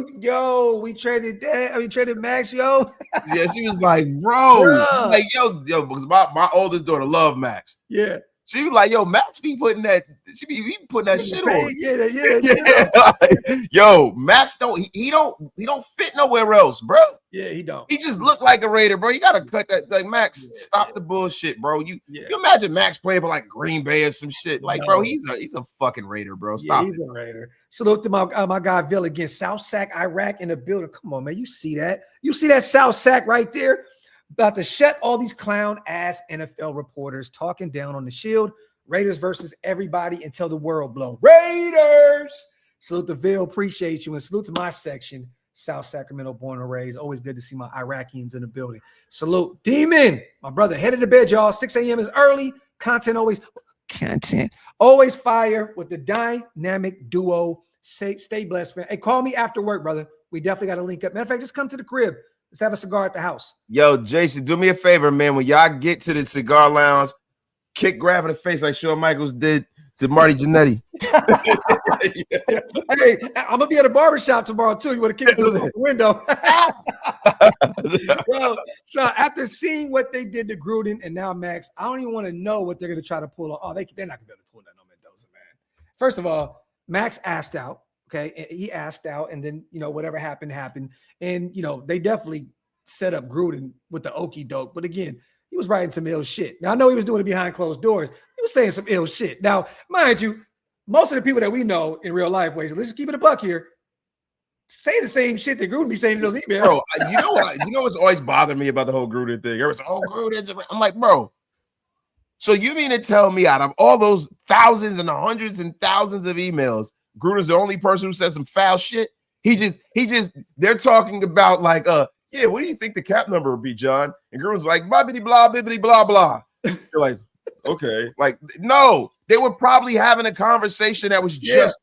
A: we traded that. We traded Max, yo.
B: Yeah, she was like, bro. Like, yo, because my oldest daughter loved Max.
A: Yeah.
B: She was like, yo, Max be putting that, she be putting that shit on.
A: Yeah.
B: Yo, Max he don't fit nowhere else, bro.
A: Yeah, he don't.
B: He just looked like a Raider, bro. You gotta cut that. Like, Max, stop the bullshit, bro. You imagine Max playing for like Green Bay or some shit. Like, bro, he's a fucking Raider, bro. Stop.
A: He's a Raider. Salute to my guy Bill against South Sac, Iraq in the building. Come on, man. You see that? You see that South Sac right there? About to shut all these clown ass NFL reporters talking down on the Shield. Raiders versus everybody until the world blow. Raiders! Salute to Ville. Appreciate you. And salute to my section, South Sacramento born and raised. Always good to see my Iraqians in the building. Salute. Demon, my brother, headed to bed, y'all. 6 a.m. is early. Content always fire with the dynamic duo. Stay blessed, fam. Hey, call me after work, brother. We definitely got to link up. Matter of fact, just come to the crib. Let's have a cigar at the house.
B: Yo, Jason, do me a favor, man. When y'all get to the cigar lounge, kick Graphk in the face like Shawn Michaels did to Marty Jannetty.
A: Hey, I'm going to be at a barbershop tomorrow, too. You want to kick it through the window? Well, so after seeing what they did to Gruden and now Max, I don't even want to know what they're going to try to pull on. Oh, they're not going to be able to pull that on Mendoza, man. First of all, Max asked out. Okay, he asked out, and then, whatever happened. And, they definitely set up Gruden with the okie doke. But again, he was writing some ill shit. Now, I know he was doing it behind closed doors. He was saying some ill shit. Now, mind you, most of the people that we know in real life, let's just keep it a buck here, say the same shit that Gruden be saying in those emails.
B: Bro, you know what's always bothered me about the whole Gruden thing? Everyone's Gruden. I'm like, bro, so you mean to tell me out of all those thousands and hundreds and thousands of emails, Gruden's the only person who said some foul shit? They're talking about like, what do you think the cap number would be, John? And Gruden's like, bibbity blah, bibbity blah, blah. You're like, okay. Like, no, they were probably having a conversation that was just,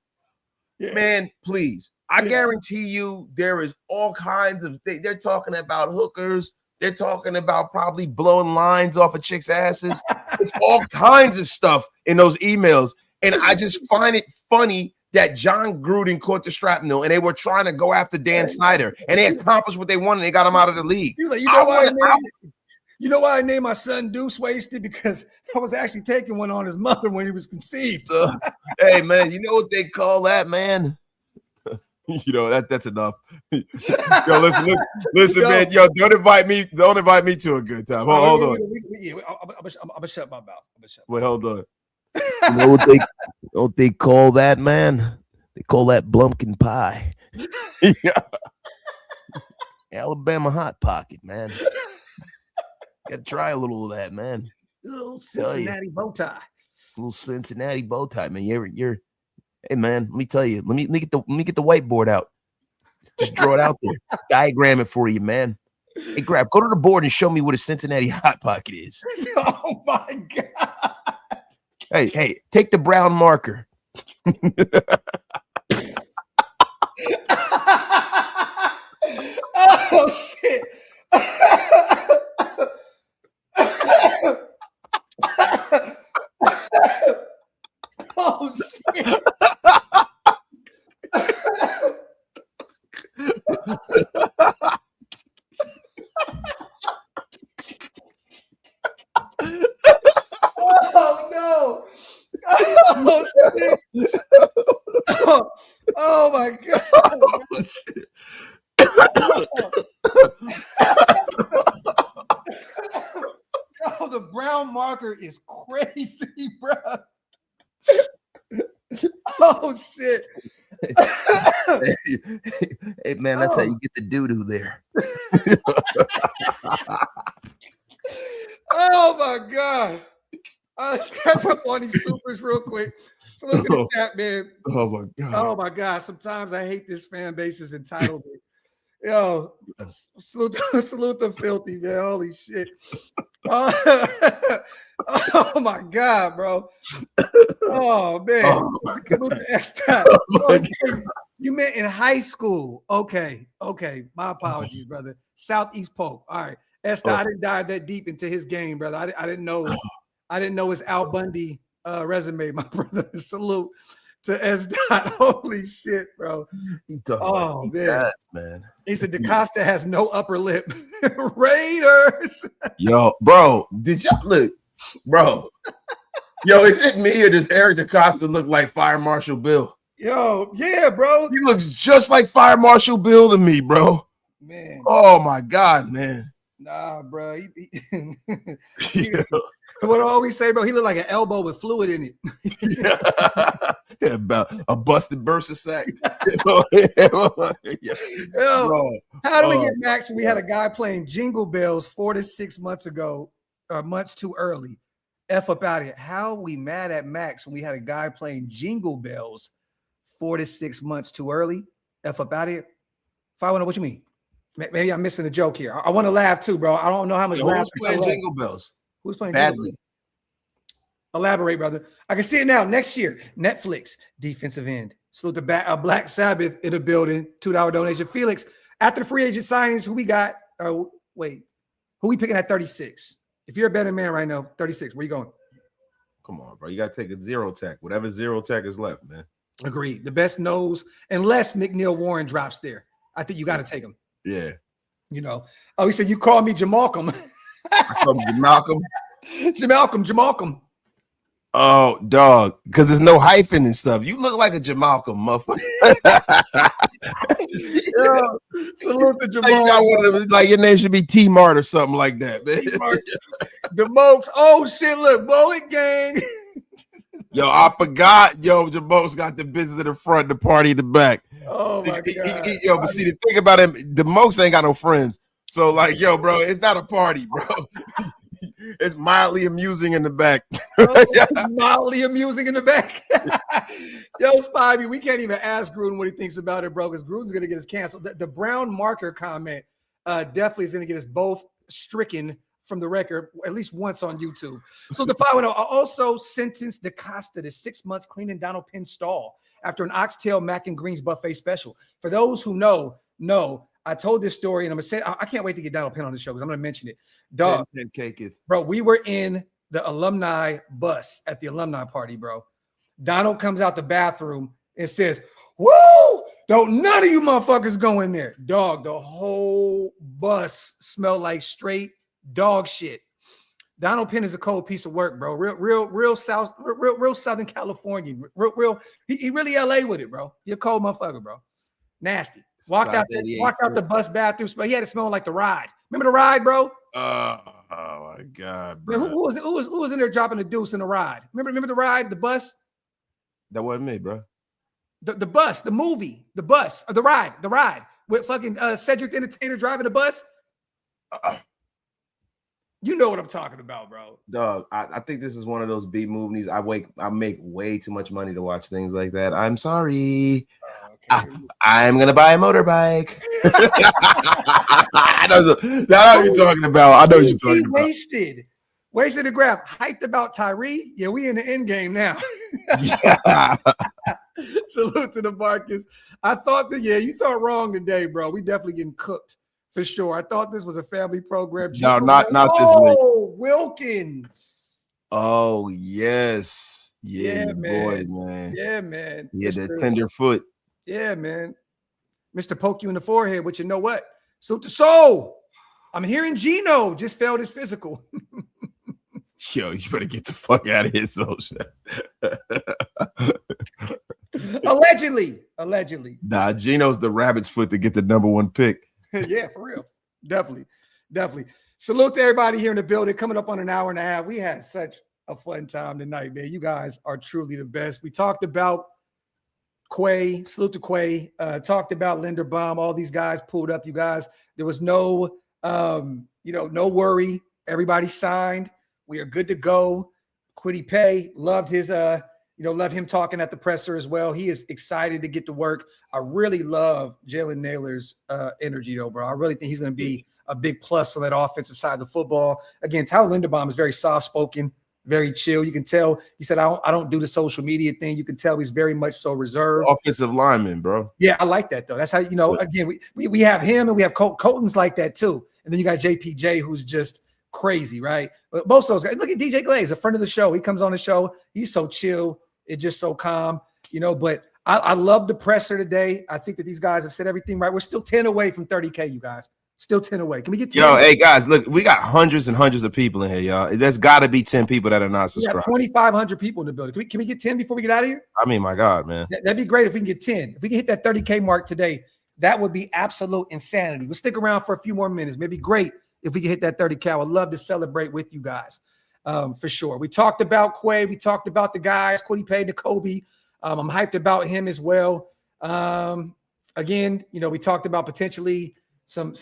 B: man, please. I guarantee you there is all kinds of things. They're talking about hookers. They're talking about probably blowing lines off of chicks' asses. It's all kinds of stuff in those emails. And I just find it funny that John Gruden caught the shrapnel and they were trying to go after Dan Snyder. And they accomplished what they wanted. They got him out of the league.
A: He was like, you know why I named my son Deuce Wasted? Because I was actually taking one on his mother when he was conceived.
B: Hey, man, you know what they call that, man? You know, that's enough. Yo, listen, man. Yo, don't invite me to a good time. Hold on.
A: I'm gonna shut my mouth.
B: Wait, hold on. You know what they call that, man? They call that Blumpkin pie. Alabama hot pocket, man. Got to try a little of that, man.
A: Little Cincinnati bow tie.
B: Little Cincinnati bow tie, man. You're. Hey, man. Let me tell you. Let me get the whiteboard out. Just draw it out there. Diagram it for you, man. Hey, Graphk, go to the board and show me what a Cincinnati hot pocket is.
A: Oh my God.
B: Hey, take the brown marker.
A: Oh shit. Oh shit. Oh no. Oh shit. Oh my God. Oh, the brown marker is crazy, bro. Oh shit.
B: Hey man, that's how you get the doo-doo there.
A: Oh my God. Let's catch up on these supers real quick. So look at the chat, man.
B: Oh my God.
A: Oh my God. Sometimes I hate this fan base's entitlement. Yo, salute the filthy, man. Holy shit. Oh my God, bro. Oh man.
B: Oh my God.
A: Okay. You meant in high school. Okay. My apologies, brother. Southeast Polk. All right. Esther, I didn't dive that deep into his game, brother. I didn't know his Al Bundy resume, my brother. Salute to S. Holy shit, bro.
B: Man.
A: He said DaCosta has no upper lip. Raiders.
B: Yo, bro, did y'all look, bro? Yo, is it me or does Eric DaCosta look like Fire Marshal Bill?
A: Yo, yeah, bro.
B: He looks just like Fire Marshal Bill to me, bro.
A: Man.
B: Oh my God, man.
A: Nah, bro. What I always say, bro, he looked like an elbow with fluid in it.
B: Yeah, about a busted bursa sack.
A: Yo, how do we get Maxx when we had a guy playing Jingle Bells 4 to 6 months ago, months too early? F up out of here. How are we mad at Maxx when we had a guy playing Jingle Bells 4 to 6 months too early? F up out of here. If I want to know what you mean. Maybe I'm missing a joke here. I want to laugh too, bro. I don't know how much laugh.
B: Who's playing Jingle Bells?
A: Who's playing
B: badly?
A: Elaborate, brother. I can see it now. Next year, Netflix defensive end. Salute the Black Sabbath in the building. $2 donation. Felix, after the free agent signings, who we got? Who we picking at 36? If you're a betting man right now, 36. Where you going?
B: Come on, bro. You got to take a zero tech. Whatever zero tech is left, man.
A: Agreed. The best knows, unless McNeil Warren drops there. I think you got to take him.
B: Yeah.
A: You know. Oh, he said you call me Jamalcolm.
B: I call him Jamalcolm.
A: Jamalcolm.
B: Oh, dog. Because there's no hyphen and stuff. You look like a Jamalcolm, motherfucker.
A: Salute to Jamal.
B: You got one of them, like your name should be T-Mart or something like that, man.
A: The Mokes. Oh shit! Look, Bullet Gang.
B: Yo, I forgot. Yo, Jamal's got the business in the front, the party in the back.
A: Oh my God.
B: Yo, but see, the thing about him, the Mokes ain't got no friends. So, like, yo, bro, it's not a party, bro. It's mildly amusing in the back.
A: Mildly amusing in the back. Yo, Spivey, we can't even ask Gruden what he thinks about it, bro, because Gruden's going to get us canceled. The brown marker comment definitely is going to get us both stricken from the record at least once on YouTube. So the following, also sentenced DaCosta to 6 months cleaning Donald Penn's stall after an oxtail mac and greens buffet special. For those who know, I told this story, and I'm gonna say I can't wait to get Donald Penn on the show because I'm gonna mention it. Dog, bro, we were in the alumni bus at the alumni party, bro. Donald comes out the bathroom and says, "Woo! Don't none of you motherfuckers go in there." Dog, the whole bus smelled like straight dog shit. Donald Penn is a cold piece of work, bro. Real Southern California. He really LA with it, bro. He a cold motherfucker, bro. Nasty. Walked out the bus bathroom, but he had it smelling like the ride. Remember the ride, bro?
B: Oh my God, bro.
A: Man, who was in there dropping the deuce in the ride? Remember the ride, the bus?
B: That wasn't me, bro.
A: The bus, the movie, the bus, or the ride with fucking Cedric the Entertainer driving the bus. You know what I'm talking about, bro.
B: Dog, I think this is one of those B movies. I make way too much money to watch things like that. I'm sorry. Okay. I'm gonna buy a motorbike. I know what you're talking about. I know what you're talking about.
A: Wasted the Graphk. Hyped about Tyree. Yeah, we in the end game now.
B: Yeah.
A: Salute to the Marcus. I thought that, you thought wrong today, bro. We definitely getting cooked for sure. I thought this was a family program.
B: No, not this week.
A: Oh, Wilkins.
B: Oh, yes. Yeah, boy, man.
A: Yeah, man.
B: Yeah, that tender foot.
A: Yeah, man. Mr. Poke you in the forehead, but you know what? Salute to Soul. I'm hearing Gino just failed his physical.
B: Yo, you better get the fuck out of here, Soul.
A: Allegedly.
B: Nah, Gino's the rabbit's foot to get the #1 pick.
A: Yeah, for real. Definitely. Salute to everybody here in the building. Coming up on an hour and a half. We had such a fun time tonight, man. You guys are truly the best. We talked about Quay. Salute to Quay. Talked about Linderbaum. All these guys pulled up, you guys. There was no no worry. Everybody signed. We are good to go. Quiddy Pay, loved his love him talking at the presser as well. He is excited to get to work. I really love Jalen Naylor's energy, though, bro. I really think he's going to be a big plus on that offensive side of the football. Again, Tyler Linderbaum is very soft-spoken, very chill. You can tell. He said, I don't do the social media thing. You can tell he's very much so reserved.
B: Offensive lineman, bro.
A: Yeah, I like that, though. That's how, again, we have him and we have Colton's like that, too. And then you got JPJ, who's just crazy, right? But most of those guys. Look at DJ Glaze, a friend of the show. He comes on the show. He's so chill. It's just so calm, but I love the presser today. I think that these guys have said everything right. We're still 10 away from 30K, you guys. Still 10 away. Can we get 10?
B: Yo, hey, guys, look, we got hundreds and hundreds of people in here, y'all. There's got to be 10 people that are not subscribed. 2,500
A: people in the building. Can we get 10 before we get out of here?
B: I mean, my God, man.
A: That'd be great if we can get 10. If we can hit that 30K mark today, that would be absolute insanity. We'll stick around for a few more minutes. Maybe great if we can hit that 30K. I would love to celebrate with you guys. For sure. We talked about Quay. We talked about the guys, Quiddy Pay, Nakobe. I'm hyped about him as well. Again, we talked about potentially some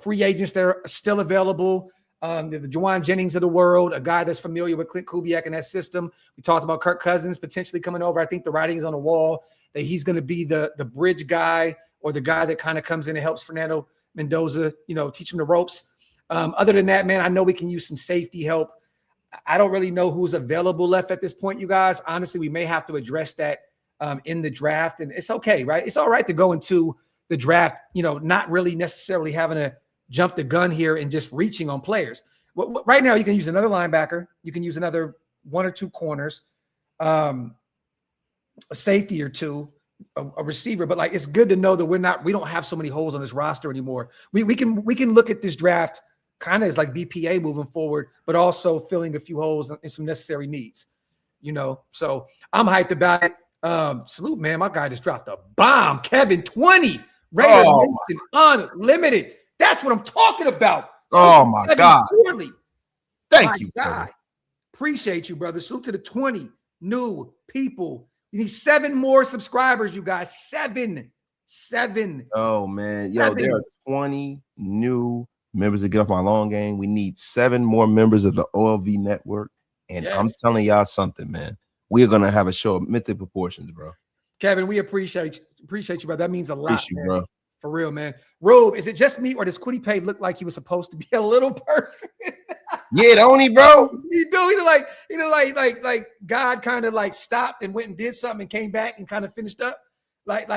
A: free agents that are still available. The Juwan Jennings of the world, a guy that's familiar with Clint Kubiak and that system. We talked about Kirk Cousins potentially coming over. I think the writing is on the wall that he's going to be the bridge guy or the guy that kind of comes in and helps Fernando Mendoza, teach him the ropes. Other than that, man, I know we can use some safety help. I don't really know who's available left at this point, you guys. Honestly, we may have to address that in the draft, and it's okay, right? It's all right to go into the draft, not really necessarily having to jump the gun here and just reaching on players. Right now, you can use another linebacker. You can use another 1 or 2 corners, a safety or 2, a receiver. But it's good to know that we don't have so many holes on this roster anymore. We can look at this draft kind of as like BPA moving forward, but also filling a few holes and some necessary needs, So I'm hyped about it. Salute, man. My guy just dropped a bomb. Kevin, 20. Raider Nation Unlimited. That's what I'm talking about.
B: Oh, my Kevin God.
A: Poorly.
B: Thank you,
A: God. Appreciate you, brother. Salute to the 20 new people. You need 7 more subscribers, you guys. 7.
B: Oh, man. Yo, there are 20 new members to get off my long game. We need 7 more members of the OLV network. And yes. I'm telling y'all something, man. We are going to have a show of mythic proportions, bro.
A: Kevin, we appreciate you, brother. That means a lot,
B: bro.
A: For real, man. Rube, is it just me or does Kwity Paye look like he was supposed to be a little person?
B: Yeah, don't he, bro?
A: He like God kind of like stopped and went and did something and came back and kind of finished up. Like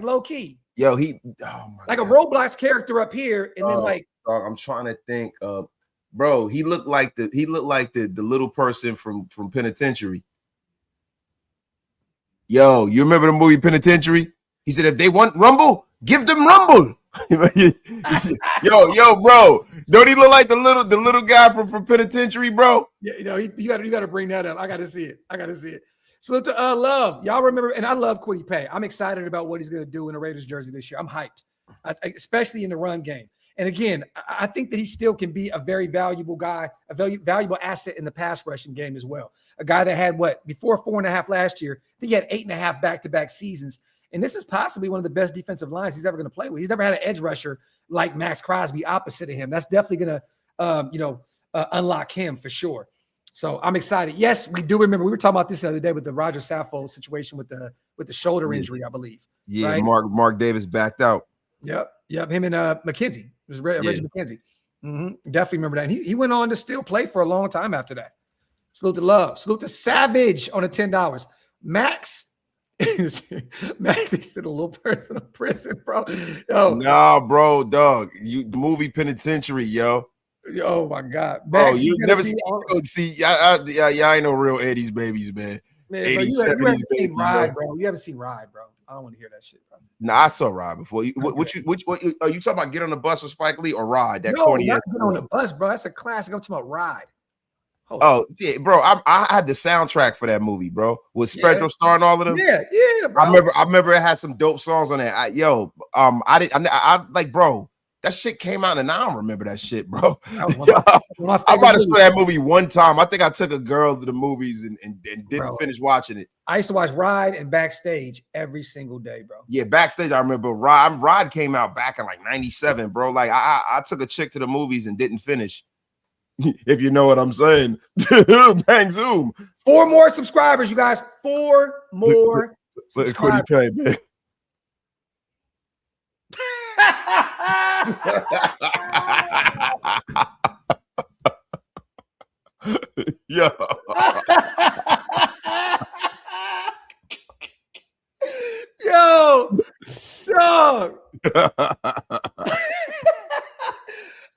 A: low key.
B: Yo,
A: like God. A Roblox character up here, and then like
B: I'm trying to think of, bro. He looked like the little person from Penitentiary. Yo, you remember the movie Penitentiary? He said, if they want Rumble, give them Rumble. yo, bro. Don't he look like the little guy from Penitentiary, bro?
A: Yeah, you got to bring that up. I got to see it. Salute to Love. Y'all remember, and I love Kwity Paye. I'm excited about what he's going to do in a Raiders jersey this year. I'm hyped, especially in the run game. And again, I think that he still can be a very valuable guy, a very valuable asset in the pass rushing game as well. A guy that had before 4.5 last year, I think he had 8.5 back-to-back seasons. And this is possibly one of the best defensive lines he's ever going to play with. He's never had an edge rusher like Maxx Crosby opposite of him. That's definitely going to, unlock him for sure. So I'm excited. Yes, we do remember. We were talking about this the other day with the Roger Saffold situation with the shoulder injury, I believe.
B: Yeah,
A: right?
B: Mark Davis backed out.
A: Yep. Him and McKenzie. It was Reggie McKenzie. Definitely remember that. And he went on to still play for a long time after that. Salute to Love. Salute to Savage on the $10. Max. Max, he said a little person in prison, bro. Yo.
B: Nah, bro, dog. The movie Penitentiary, yo.
A: Oh my God,
B: Max, bro! You never see. I ain't no real 80s babies, man.
A: Man, 80s, you haven't seen Ride, bro. You haven't seen Ride, bro. I don't want to hear that shit, bro.
B: Nah, I saw Ride before. What are you talking about? Get on the bus with Spike Lee or Ride? That corny.
A: Not Get on the bus, bro. That's a classic. I'm talking about Ride.
B: Yeah, bro. I had the soundtrack for that movie, bro. With Spectral Star and all of them.
A: Yeah, bro.
B: I remember it had some dope songs on that. I like, bro. That shit came out and I don't remember that shit, bro. I might have saw that movie one time. I think I took a girl to the movies and didn't finish watching it.
A: I used to watch Ride and Backstage every single day, bro.
B: Yeah, Backstage, I remember. Ride came out back in like 97, bro. Like I took a chick to the movies and didn't finish. If you know what I'm saying. Bang zoom.
A: 4 more subscribers, you guys. 4 more subscribers.
B: Pay, man. Yo.
A: Yo, dog.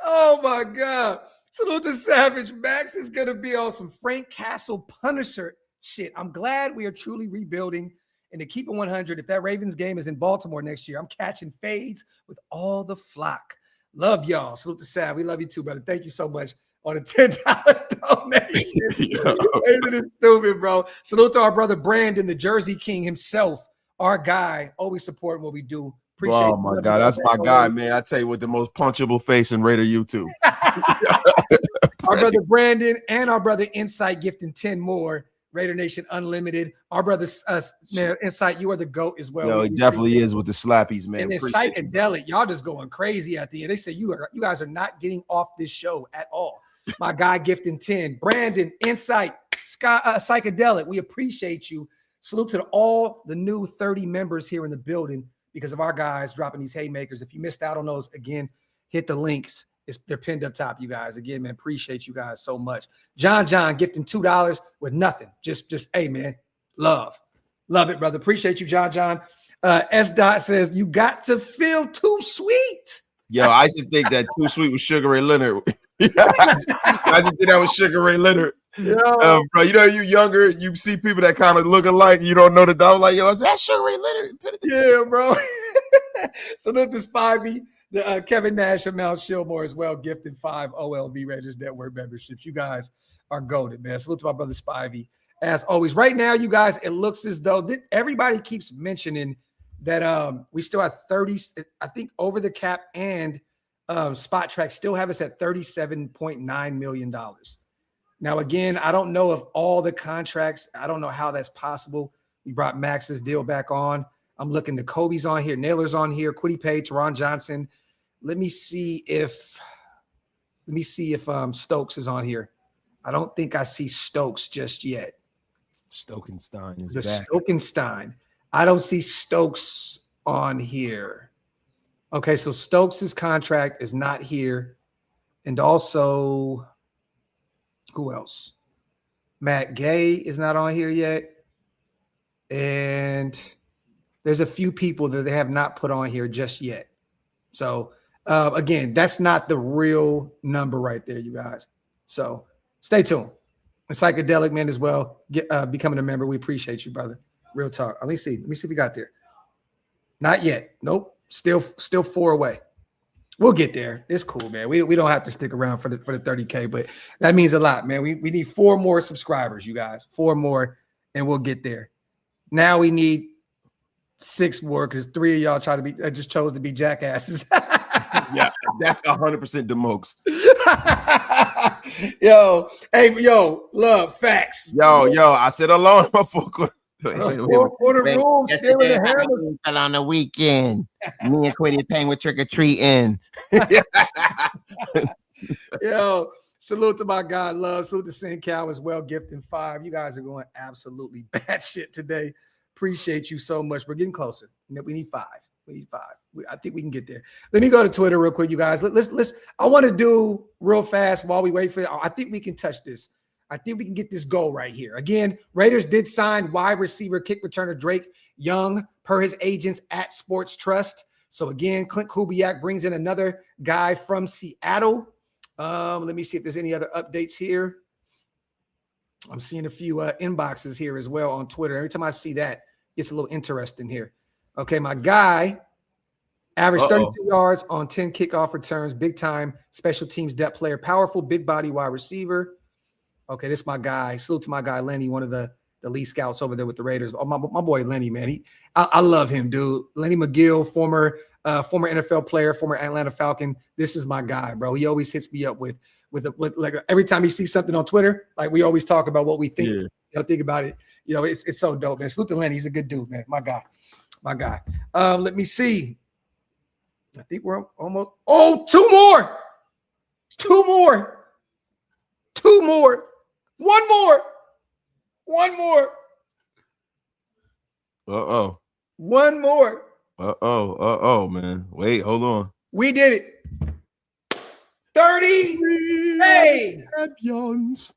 A: Oh my God. Salute to Savage. Max is going to be on some Frank Castle Punisher shit. I'm glad we are truly rebuilding. And to keep it 100, if that Ravens game is in Baltimore next year, I'm catching fades with all the flock. Love y'all. Salute to Sav. We love you too, brother. Thank you so much on a $10 donation. It is stupid, bro. Salute to our brother Brandon, the Jersey King himself, our guy, always supporting what we do. Appreciate
B: oh my God, that's my guy, man. I tell you, with the most punchable face in Raider YouTube.
A: Our brother Brandon and our brother Insight gifting 10 more. Raider Nation Unlimited. Our brother Insight, you are the GOAT as well.
B: Yo, he definitely is with the slappies, man.
A: And then Psychedelic, y'all just going crazy at the end. They say you guys are not getting off this show at all. My guy gifting 10. Brandon, Insight, Psychedelic, we appreciate you. Salute to all the new 30 members here in the building because of our guys dropping these haymakers. If you missed out on those, again, hit the links. They're pinned up top, you guys. Again, man, appreciate you guys so much. John gifting $2 with nothing. Just hey, man, love it, brother. Appreciate you, John. S. Dot says you got to feel too sweet.
B: Yo, I used to think that Too Sweet was Sugar Ray Leonard. I used to think that was Sugar Ray Leonard. Bro, you know, you younger, you see people that kind of look alike. You don't know the dog. Like, yo, is that Sugar Ray Leonard?
A: Yeah, bro. Salute to Spivey. The Kevin Nash and Mount Shillmore as well, gifted 5 OLV Raiders Network memberships. You guys are goated, man. Salute to my brother Spivey. As always, right now, you guys, it looks as though everybody keeps mentioning that we still have 30, I think over the cap and Spot Track still have us at $37.9 million. Now, again, I don't know of all the contracts. I don't know how that's possible. We brought Max's deal back on. I'm looking to Kobe's on here, Naylor's on here, Kwity Paye, Teron Johnson. Let me see if Stokes is on here. I don't think I see Stokes just yet.
B: Stokenstein is
A: the
B: back.
A: Stokenstein. I don't see Stokes on here. Okay, so Stokes' contract is not here. And also, who else? Matt Gay is not on here yet. And there's a few people that they have not put on here just yet. So, again, that's not the real number right there, you guys. So stay tuned. And Psychedelic Man as well, becoming a member. We appreciate you, brother. Real talk. Let me see if we got there. Not yet. Nope. Still 4 away. We'll get there. It's cool, man. We don't have to stick around for the 30K, but that means a lot, man. We need 4 more subscribers, you guys. 4 more, and we'll get there. Now we need 6 more because 3 of y'all just chose to be jackasses.
B: Yeah, that's 100% the Mokes.
A: Love facts.
B: Yo, I said alone my 4 quarter.
A: For the room, still in the hammer.
B: Fell on the weekend. Me and Quiddy paying with trick or treating.
A: Yo, salute to my guy, Love. Salute to Sin Cow as well, gifting 5. You guys are going absolutely batshit today. Appreciate you so much. We're getting closer. We need 5. I think we can get there. Let me go to Twitter real quick, you guys. Let's. I want to do real fast while we wait for it. I think we can touch this. I think we can get this goal right here. Again, Raiders did sign wide receiver kick returner Drake Young per his agents at Sports Trust. So again, Clint Kubiak brings in another guy from Seattle. Let me see if there's any other updates here. I'm seeing a few inboxes here as well on Twitter. Every time I see that, it's a little interesting here. Okay, my guy averaged 32 yards on 10 kickoff returns, big time special teams depth player, powerful big body wide receiver. Okay, this is my guy. Salute to my guy, Lenny, one of the lead scouts over there with the Raiders. Oh, my boy, Lenny, man. I love him, dude. Lenny McGill, former NFL player, former Atlanta Falcon. This is my guy, bro. He always hits me up with like every time he sees something on Twitter, like we always talk about what we think, think about it. It's so dope, man. Salute to Lenny. He's a good dude, man. My guy. Let me see. I think we're almost. Oh, 2 more. 2 more. 2 more. 1 more. 1 more. 1 more.
B: Man. Wait, hold on.
A: We did it. 30. Hey.
B: Champions.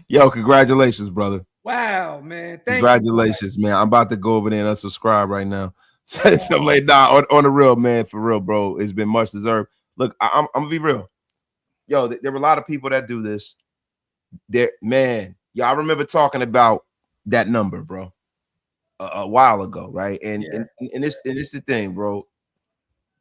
B: Yo, congratulations, brother.
A: Wow, man.
B: Congratulations, man. I'm about to go over there and unsubscribe right now. Something like that on the real, man. For real, bro. It's been much deserved. Look, I'm gonna be real. Yo, there were a lot of people that do this. Man, I remember talking about that number, bro, a while ago, right? And this the thing, bro.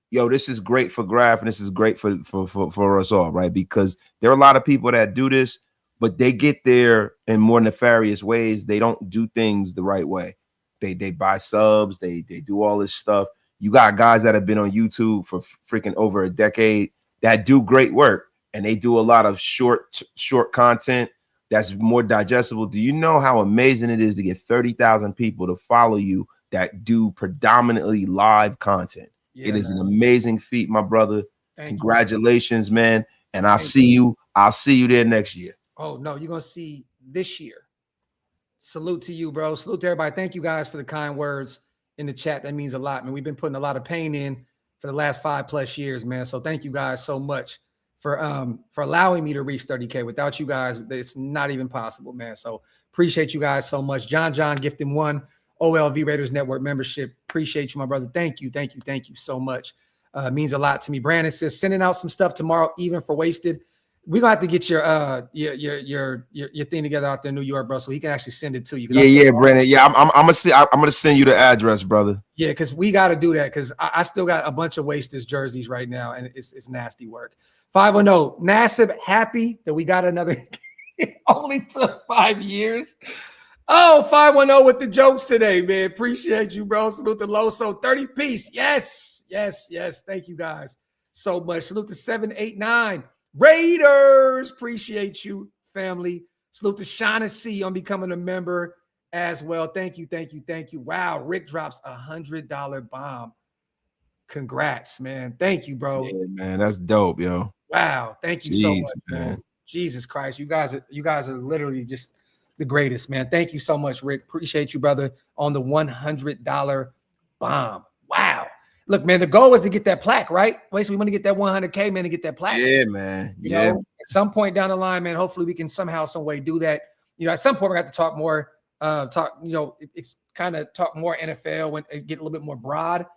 B: Yo, this is great for Graphk, and this is great for us all, right? Because there are a lot of people that do this, but they get there in more nefarious ways. They don't do things the right way. They buy subs, they do all this stuff. You got guys that have been on YouTube for freaking over a decade that do great work. And they do a lot of short content that's more digestible. Do you know how amazing it is to get 30,000 people to follow you that do predominantly live content? Yeah, it is an amazing feat, my brother. Congratulations, man. And I'll see you there next year.
A: Oh, no, you're going to see this year. Salute to you, bro. Salute to everybody. Thank you guys for the kind words in the chat. That means a lot, man. We've been putting a lot of pain in for the last 5+ years, man. So thank you guys so much for allowing me to reach 30K. Without you guys, it's not even possible, man. So appreciate you guys so much. John gifting 1 OLV Raiders Network membership. Appreciate you, my brother. Thank you so much. Means a lot to me. Brandon says sending out some stuff tomorrow, even for wasted. We're gonna have to get your thing together out there in New York, bro, so he can actually send it to you.
B: Yeah, Brandon. Yeah, I'm gonna send you the address, brother.
A: Yeah, because we got to do that because I still got a bunch of wasted jerseys right now, and it's nasty work. 510 Nassib, happy that we got another. It only took 5 years. Oh, 510 with the jokes today, man. Appreciate you, bro. Salute to Loso, 30 piece. Yes. Thank you guys so much. Salute to 789 Raiders. Appreciate you, family. Salute to Shaughnessy on becoming a member as well. Thank you. Wow, Rick drops $100 bomb. Congrats, man. Thank you, bro.
B: Yeah, man, that's dope, yo.
A: Wow, thank you so much, man. Jesus Christ, you guys are literally just the greatest, man. Thank you so much, Rick. Appreciate you, brother, on the $100 bomb. Wow. Look, man, the goal is to get that plaque, right? Wait, so we want to get that 100K, man, to get that plaque.
B: Yeah, man.
A: You know, at some point down the line, man, hopefully we can somehow, some way do that. You know, at some point we're going to have to talk more, it's kind of talk more NFL when it get a little bit more broad.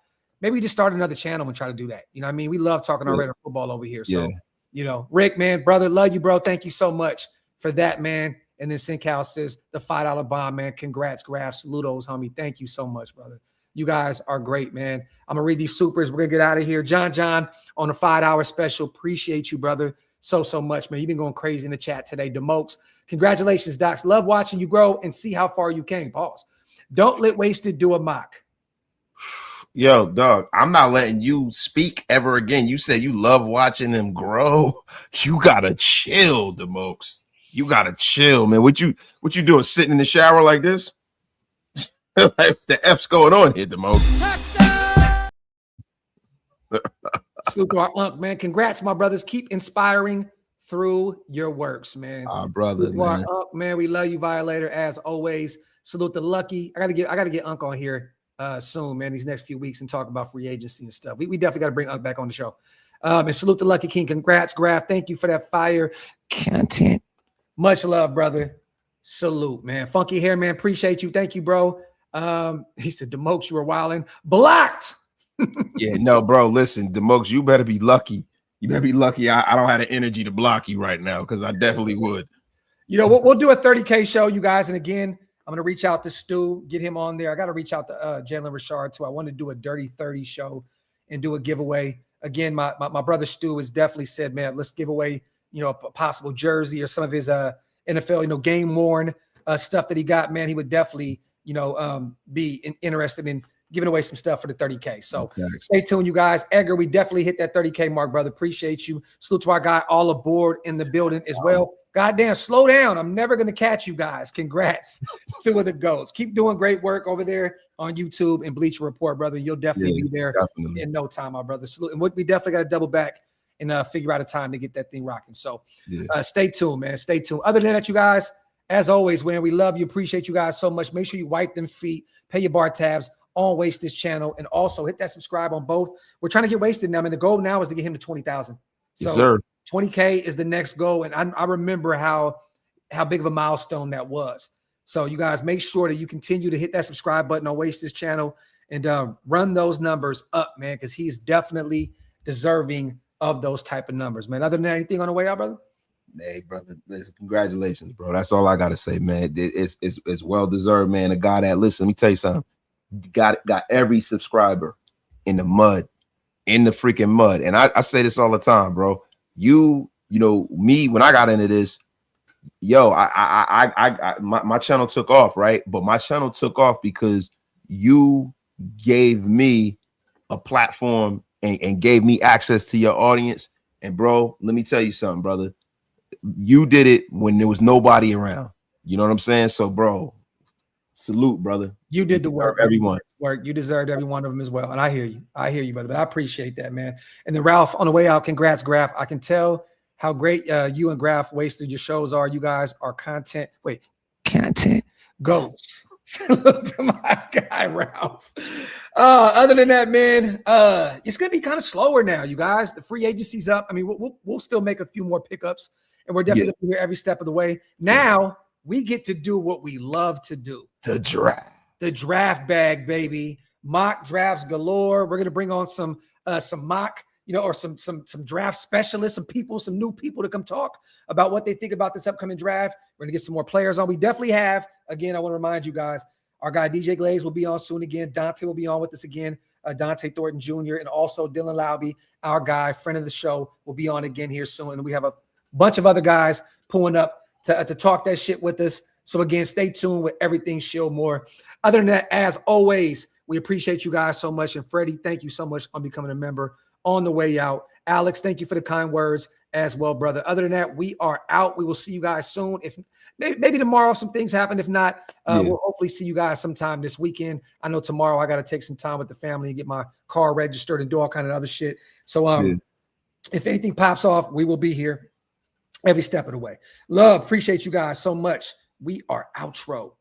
A: Maybe we just start another channel and try to do that. You know what I mean? We love talking our Raider football over here. So, you know, Rick, man, brother, love you, bro. Thank you so much for that, man. And then Sincal says the $5 bomb, man. Congrats, Graphk. Saludos, homie. Thank you so much, brother. You guys are great, man. I'm going to read these supers. We're going to get out of here. John on a $5 special. Appreciate you, brother, so much, man. You've been going crazy in the chat today. DeMokes, congratulations, Docs. Love watching you grow and see how far you came. Pause. Don't let Wasted do a mock.
B: Yo, dog, I'm not letting you speak ever again. You said you love watching them grow. You got to chill, DeMokes. You got to chill, man. What you doing, sitting in the shower like this? Like the F's going on here, the most.
A: Salute to our Unc, man. Congrats, my brothers. Keep inspiring through your works, man.
B: Our brothers,
A: man. Our Unc, man. We love you, Violator, as always. Salute to Lucky. I gotta get Unc on here soon, man. These next few weeks and talk about free agency and stuff. We definitely got to bring Unc back on the show. And salute to Lucky King. Congrats, Graphk. Thank you for that fire content. Much love, brother. Salute, man. Funky hair, man. Appreciate you. Thank you, bro. He said, DeMokes, you were wilding. Blocked.
B: Yeah, no, bro. Listen, DeMokes, you better be lucky. You better be lucky. I don't have the energy to block you right now because I definitely would.
A: You know, we'll do a 30K show, you guys. And again, I'm going to reach out to Stu, get him on there. I got to reach out to Jalen Richard, too. I want to do a Dirty 30 show and do a giveaway. Again, my brother Stu has definitely said, man, let's give away, you know, a possible jersey or some of his NFL, you know, game-worn stuff that he got. Man, he would definitely, you know, be interested in giving away some stuff for the 30K. So stay tuned, you guys. Edgar, we definitely hit that 30K mark, brother. Appreciate you. Salute to our guy all aboard in the building as well. Goddamn, slow down. I'm never going to catch you guys. Congrats to the goats. Keep doing great work over there on YouTube and Bleacher Report, brother. You'll definitely be there in no time, my brother. Salute. And we definitely got to double back and figure out a time to get that thing rocking. So stay tuned, man. Stay tuned. Other than that, you guys, as always, man, we love you. Appreciate you guys so much. Make sure you wipe them feet, pay your bar tabs on Wasted channel, and also hit that subscribe on both. We're trying to get Wasted now. I mean, the goal now is to get him to 20,000. So
B: yes, sir.
A: 20K is the next goal. And I remember how big of a milestone that was. So you guys make sure that you continue to hit that subscribe button on Wasted channel and run those numbers up, man, because he's definitely deserving of those type of numbers, man. Other than that, anything on the way out, brother?
B: Hey, brother, listen, congratulations, bro. That's all I gotta say, man. It's well deserved, man. A guy that, listen, let me tell you something. Got every subscriber in the mud, in the freaking mud. And I say this all the time, bro. You know, me, when I got into this, yo, my channel took off, right? But my channel took off because you gave me a platform and gave me access to your audience. And bro, let me tell you something, brother. You did it when there was nobody around. You know what I'm saying? So, bro, salute, brother.
A: You did the work.
B: Everyone.
A: You deserved every one of them as well. And I hear you, brother. But I appreciate that, man. And then Ralph, on the way out, congrats, Graphk. I can tell how great you and Graphk Wasted your shows are. You guys are content goes. Salute to my guy, Ralph. Other than that, man, it's gonna be kind of slower now, you guys. The free agency's up. I mean, we'll still make a few more pickups, and we're definitely here every step of the way. Now we get to do what we love to do:
B: the
A: draft bag, baby. Mock drafts galore. We're gonna bring on some mock, you know, or some draft specialists, some new people to come talk about what they think about this upcoming draft. We're gonna get some more players on. We definitely have. Again, I want to remind you guys, our guy DJ Glaze will be on soon again. Dante will be on with us again. Dante Thornton Jr. and also Dylan Lauby, our guy, friend of the show, will be on again here soon. And we have a bunch of other guys pulling up to talk that shit with us. So again, stay tuned with everything Shield more. Other than that, as always, we appreciate you guys so much. And Freddie, thank you so much on becoming a member on the way out. Alex, thank you for the kind words as well, brother. Other than that, we are out. We will see you guys soon. If maybe tomorrow some things happen. If not, we'll hopefully see you guys sometime this weekend. I know tomorrow I got to take some time with the family and get my car registered and do all kind of other shit. So if anything pops off, we will be here every step of the way. Love, appreciate you guys so much. We are outro.